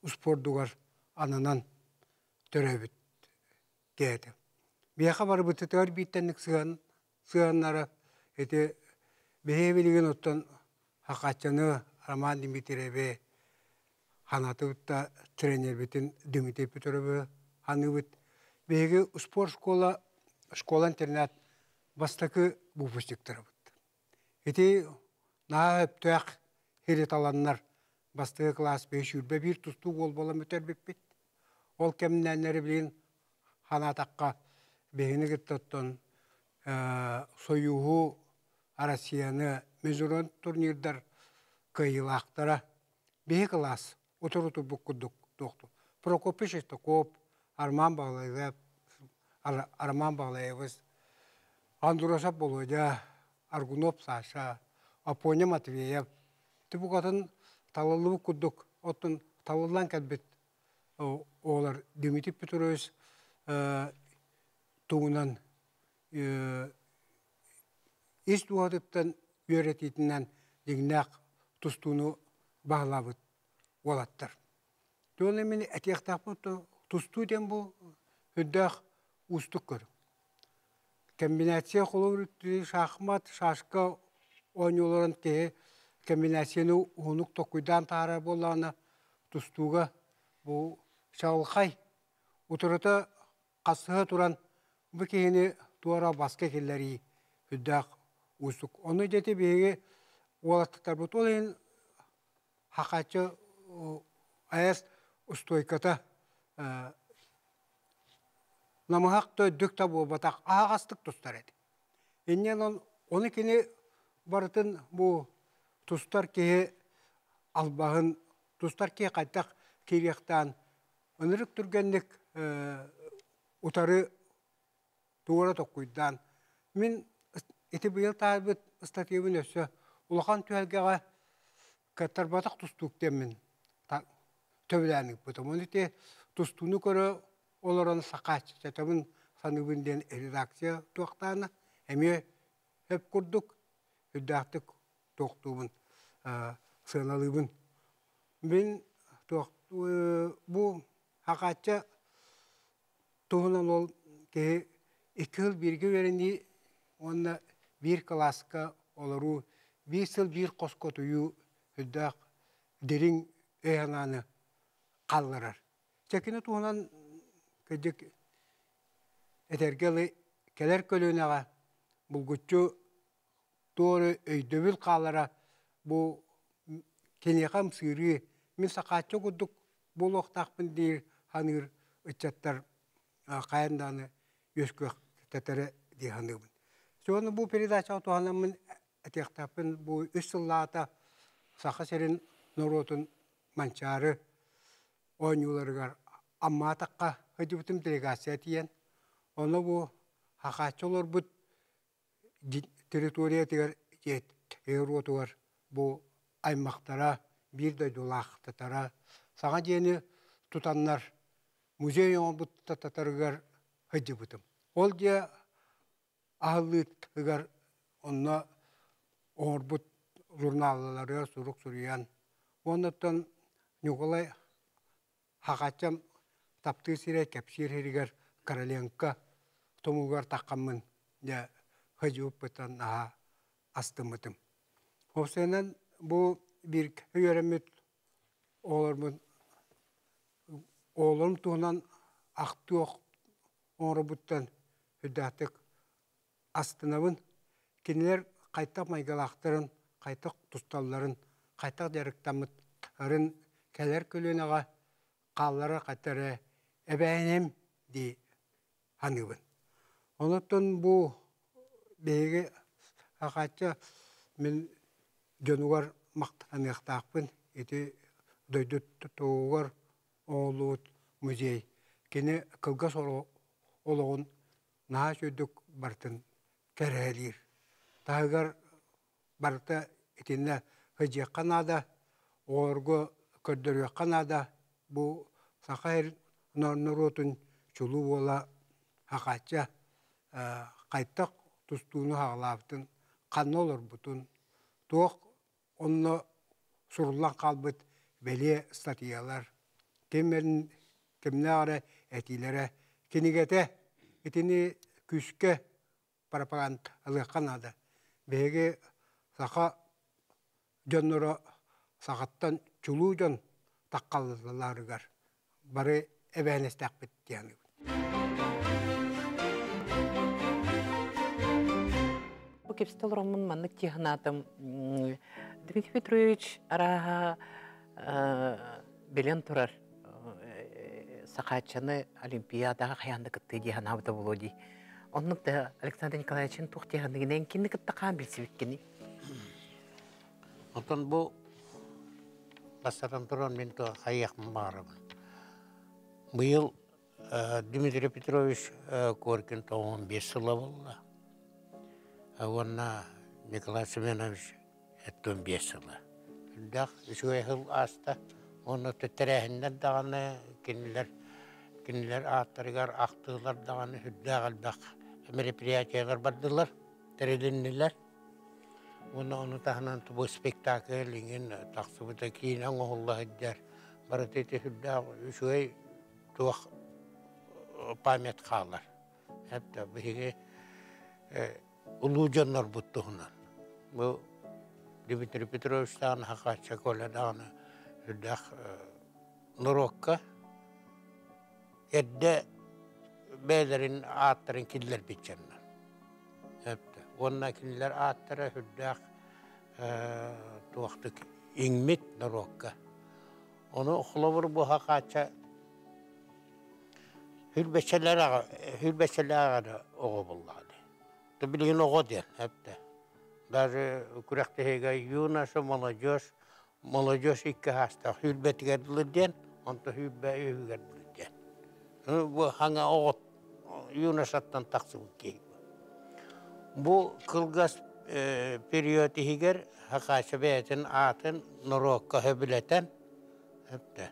ұспордуғар ананан төрәбіт деді. Бияқа бары бұты төр биттенік сығаннары әте бейе білген оттан хақатчаны Роман Дмитриеве ханаты бұтта тренер бітін Дмитрий Петрове ханы бұт. Бейге спорт школа-интернат бастақы бұпыстықтары бұт. Әте наға өптіяқ херет аланнар бастығы класс 5 үрбе бір тұсту ол болам өтер беппет. Ол кәмінәнлері білген ханатаққа бейіні кіттіттен сойуғу Россияны международный турнирдар кайылақтара бей класс отыруты бұққыдық тоқты. Прокопыш Коп, Арман Бағлаевыз, Андурасап Болодя, Аргунов Саша, Апоня Матвеев. Бұқатын талылы бұққыдық, оттын талылан кәдбет олар Дмитрий Петрович туғынан ес дуадыптан өрететінен дегінәқ тұстуыны бағлабыт олаттыр. Төне мен әтияқтақ бұты тұсту ден бұл өддәқ ұстық көр. Комбинация қолы үрітті шахмат, шашқа ойныларын кеге комбинацияны ұнық тоқуйдан тары боланы тұстуға бұл шағылқай. Отырыта қасығы тұран бұл кегені туара басқа келлері өддәқ ұстық. Оны деті бейге олаттықтар бұт. Ол ең хақатшы аяз ұстойката намығақты дөкта бұл батақ ағастық тұстар еді. Еннен оны кені барытын бұл тұстар кеге албағын, тұстар кеге қайтақ керектен өнірік түргенлік ұтары туғыра тоққойдан. Мен еті бұйыл тағыбыт статьевін өсі ұлақан түйәлгеға кәттар батақ тұстуқтен мен төбіләнік бұтым. Оны те тұстуыны көрі оларын сақач жатамын саныбынден редакция туақтағына әме өп күрдік, үддақтық тоқтуымын, сығыналыбын. Мен бұл хақатча туғынан ол кеге 2 жыл бірге верені онына бір класска олару 5 жыл бір қосқа тұйы үддақ дерін өйананы қалларар. Чекені туғынан көдік әтергелі келер көлінеға бұл күтчі туыры өйдөбіл қалара bu kenekam sırı min sakatçı kuduk buluqtaqpın deyir hanır ıçattar kayandanı yöskök tetere diye hanırmın. Sonra bu передача otuhanamın etektapın bu 3 yıllata saqa serin norotun mançarı oynuyorlar amma taqqa hıcıbıtım delegasiya diyen onu bu haqatçı olur bu teritoriya diğer erotular bu aymaktara bir de dolaqtatara sağa diyeni tutanlar muzey bu tatargar hıcıbıtım. Ol diye ahlıtgar onna orbut jurnalları suruk suruyan ondan Nikolay haqatçam taptı sire kapsir herigar Karalenka tomugar takamın ya hıcıbıp bıtan aha astımıtım. O senen bu bir yöremet oğlum tuğunan aktı yok orbuttan hüddatık astınavın kinler kaytak maygalaqtırın, kaytak tustalların, kaytak deriktamıtların keler kölünağa qallara qatarı ebeynem di hanıbın. Ondan bu beyge haqatça min jonugar maqtanıqtaqpın eti doydut toğur oğlut muzey. Kene kılgas oloğun naha söydük bartın kerelir. Tağır barta etinne hıcı kanada, orgu kördürü kanada bu sakayır norotun çulu ola haqatça qaytak tustuğunu hağlaftın kanı olur butun. Tuğ onu surullan kalbıt beli statiyalar. Kimne ara etilere kinigete etini küske propaganda Kanada. Bege saqa jonnora saqattan çulucan taqqallarıgar. Bari ebenestak bitti yani. Bu kepstel roman manık tihnadım. Dmitri Petrovич araha bilen turar. Saqatçаны Олимпиадаға қаянды кітті дейін абыда болу дей. Оның да Александр Николаевичын тоқтиғандығынан кені кітті қан білсі біткені. Ondan bu basaran duran men to hayaqım barım. Bu yıl Dmitri Petrovich Korkin to 15 yılı oldu. Ona Nikolay Semyonovich 15 yılı. Dak şu yıl asta onu teterehinden dağını kinler atlarıgar aktılar dağını hüddağal bak meripiyatçılar bardılar terelinliler. Onu tahnan bu spektakelin taksıbıdaki inan Allah eder. Baratete hüddağ şu tuğ pamet kalır. Hatta bir ulucanlar buttuğundan. Bu Dmitri Petrovich'tan hakikaten kola dağını hüddağ Nurokka edde beylerin atların killer biçenler. Hepte. Onlar killer atları hüddağ tuğaktık İngmit Nurokka. Onu okulabur bu hakikaten hülbeçelere oğu bulladı. Tabi'in oğu değil hepte. Даже күрәкте hege юноша, молодежь iki hasta hülbet geldiler, onda hülbe geldiler. Bu hangi oğut yunoşattan taksım ki. Bu kılgas periyodu higer hakikaten beytin atın norokka hebileten hepte.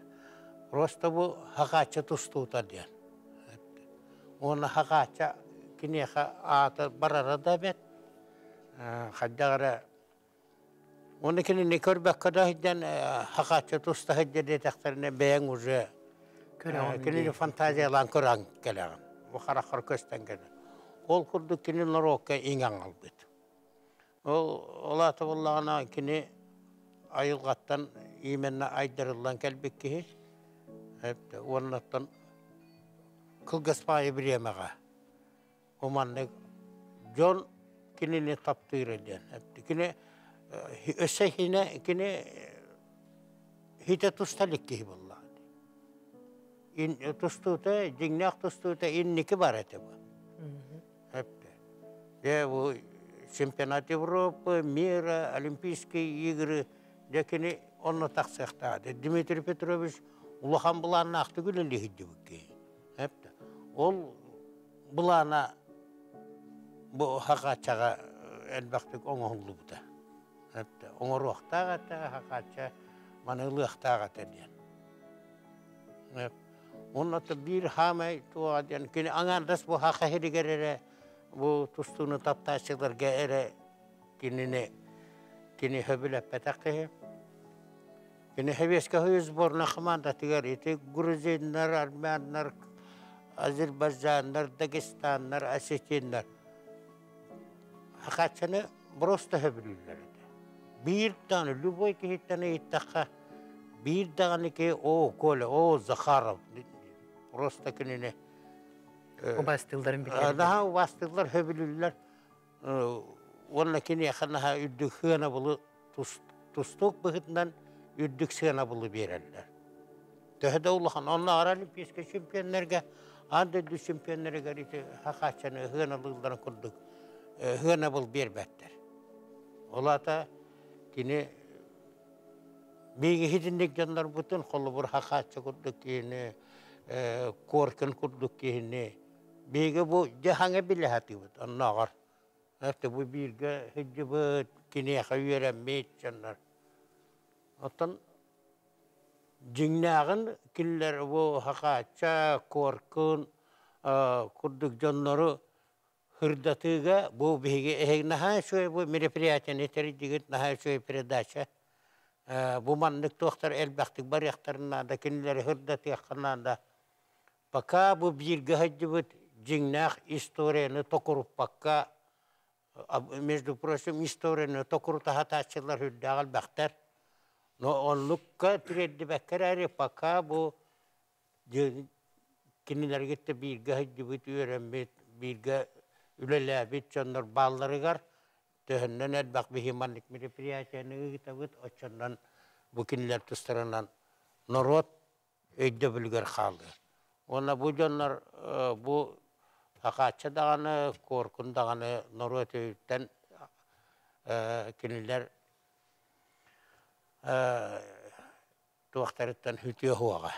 Просто bu hakikaten tustuta diyen. Onu hakikaten kineye atı barara da bet. Haddara onu kini nikor bakada hidden hakikaten tusta hidden taktarına beyan ucu. Kini fantaziyalan kuran gelen. Bu karakter kösten gelen. Ol kurdu kini norokka ingen albet. Ola tavallağına kini ayılgattan imenine aydırılan kelbek ki hep onlardan kılgaspayı bir yemeğe. O manlık John kinini taptır eden. Kini Ösehine kine hite tustalik ki vallahi. İn tustuta, cingnak tustuta inniki var ete bu. Hep de. Ya bu Şampiyonat Avrupa, Mira, Olimpiyski игры dekini onu taksaktadı. Dimitri Petrovich ulahan bulana aktı güleli hiddibuki. Hep de. Ol bulana bu hakaçaga elbaktık oğullu bu da. Hep de. Onu ruhtağa da hakaça manılıqtağa da diyen. Hep. Onun da bir hamay tuğa diyen. Kini anandas bu haka herigerere bu tustunu taptaşılar geere kini höbüle petakı. Kini heveske hüz borna xamanda tigar iti Gruzinler, Armenler, Azerbaycanlar, Dagestanlar, Asetinler. Hakaçını prosta höbülürler. Bir tane lüboy ki hittane ittaka bir tane ki o kole o Zakharov prosta kinine O bastılların bilgileri. daha vasıtlar höbülürler. Onunla kini yakanaha üddük hına bulu tustuk bıhıtından üddük sığına bulu verirler. Töhede uluğun onunla Aralimpiyaska şampiyonlarga adı şampiyonlara gariti hakaçanı hınalıklarını kurduk. Hına bul berbetler. Ola da kini bilgi hidindik canlar bütün kolu bir hakaçı kurduk kini korkun kurduk kini bilgi bu cehane bile hati bud anlar. Hatta bu bilgi hicibet kini yakayıran meyt canlar. Atan cinnağın killer bu hakaça korkun kurduk canları hırdatıga bu bilgi naha şöyle bu merepriyatını tercih naha şöyle perdaşa bu manlık doktor elbaktık bariyaklarına da kinleri hırdatı yakınanda baka bu bilgi hicibet cinnağ istoriyani tokurup baka между прочим istoriyani tokurup hataçılar hüddağıl baktar. No onlukka tiredi bekkerari baka bu kinler gitti bilgi hicibet öğrenmet bilgi ülelebet canlar balları gar töhünden elbak bihimanlık merepriyatını gitabet açandan bu kinler tustaranan norot öydü bilger kaldı. Ona bu canlar bu hakaça dağını korkun dağını norot öyden kinler tuaktarıttan hütüye huaga.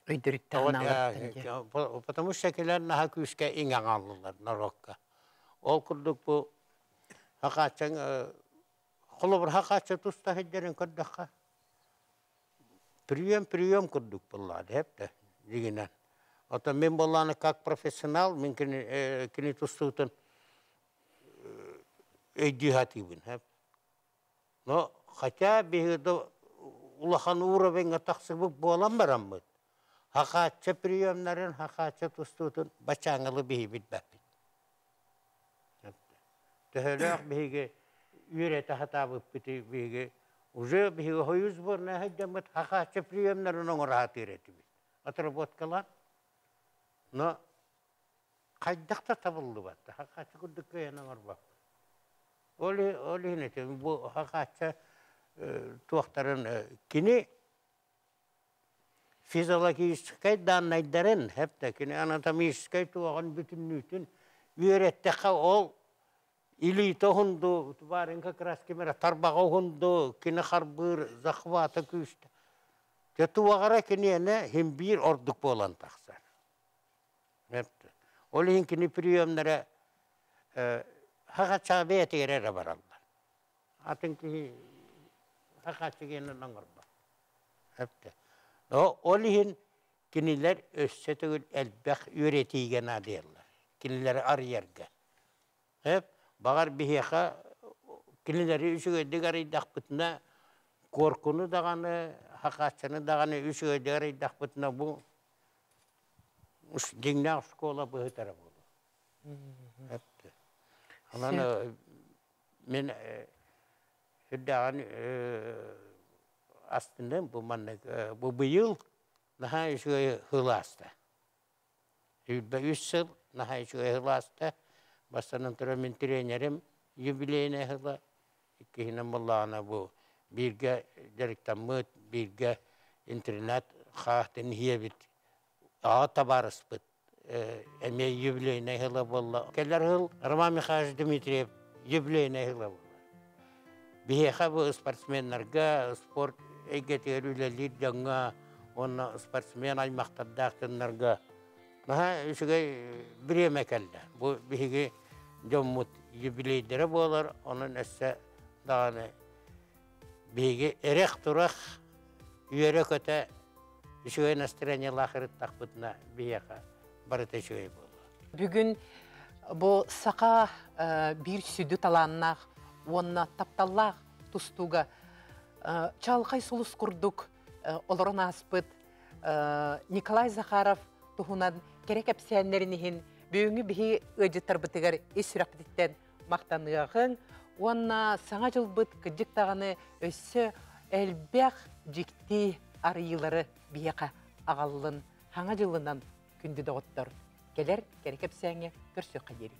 Öydürütten ağlattın. Потому что şekiller naha küske ingen alırlar narokka. Ol kurduk bu hakaçan kulu bir hakaça tusta heccerin kurdukka. Priyom kurduk bulladı hep de diginen. Ota men bollanı kak profesyonel men kini tustutun öydühatibin hep. No hatta bir de ulahan uğra benga taksıbık boğalan baramıd. Hakaça priyomların hakaça tustutun başangalı bihi bitbapit. Töhölök bihi yürete hatabıp biti bihi uzu bihi hoyuz borna heccamet hakaça priyomların onu rahat üretibit. Atır botkalan no kaydakta tabıldı battı. Hakaça kurduk köyenen orbap. Oli hinetim bu hakaça tuaktarın kini fizyolojik danayların hep de kini anatomik tuğan bütünlüğün üretteğe ol ili tohundu varın kakras kimera tarbağı hundu kini harbır zakvata küste jatuğara kini ne hem bir orduk bolan taksar hep de olin kini priyomlara hakaça betere barallar atın ki hakaça gene nangorba hep de olihin kiniler össetül elbek üretigen adıyarlar. Kinileri arıyarga. Hep bağır biheka kinileri üçüge digari dakbıtına korkunu dağını, hakaçını dağını üçüge digari dakbıtına bu dinle skola bu tarafı. Hep de. Ananı men hüddağın aslında bu manlık bu yıl naha şöyle hılasta. Yüzde 3 yıl naha şöyle hılasta. Bastanın trenerim jubileyine hıla ikihinin mullağına bu birge direktamıt, birge internet xahtın hiyebit ağa tabarıspıt. Emye yübleyine hıla bolla. Keller hıl Rama Mikhail Dmitriyev yübleyine hıla bolla. Biheqa bu sportsmenlarga sport egeterülelir janga ona sportsmen aymaqtardaqtınlarga Naha üçüge bireme kelle. Bu bihigi jommut yübileydere bolar, onun esse dağını bihigi erek turak yörek öte üçüge nastiranya lahirit takbutna bihega barıta üçüge bolar. Бүгін bu saqa bir südü talannaq, onna taptallaq tustuga çalqay sulus kurduk olorun aspıt Nikolay Zakharov tuhunan kerek epsiyenlerinihin büyüğünü bihi öcüttar bıtıgar esüraqditten maqtanığın, onna sana jılbıt kıcık tağını össü elbək jikti arıyıları biyaqa ağallın, hana jılından kündü doğuttur. Geler kerek epsiyene görsü qaderi.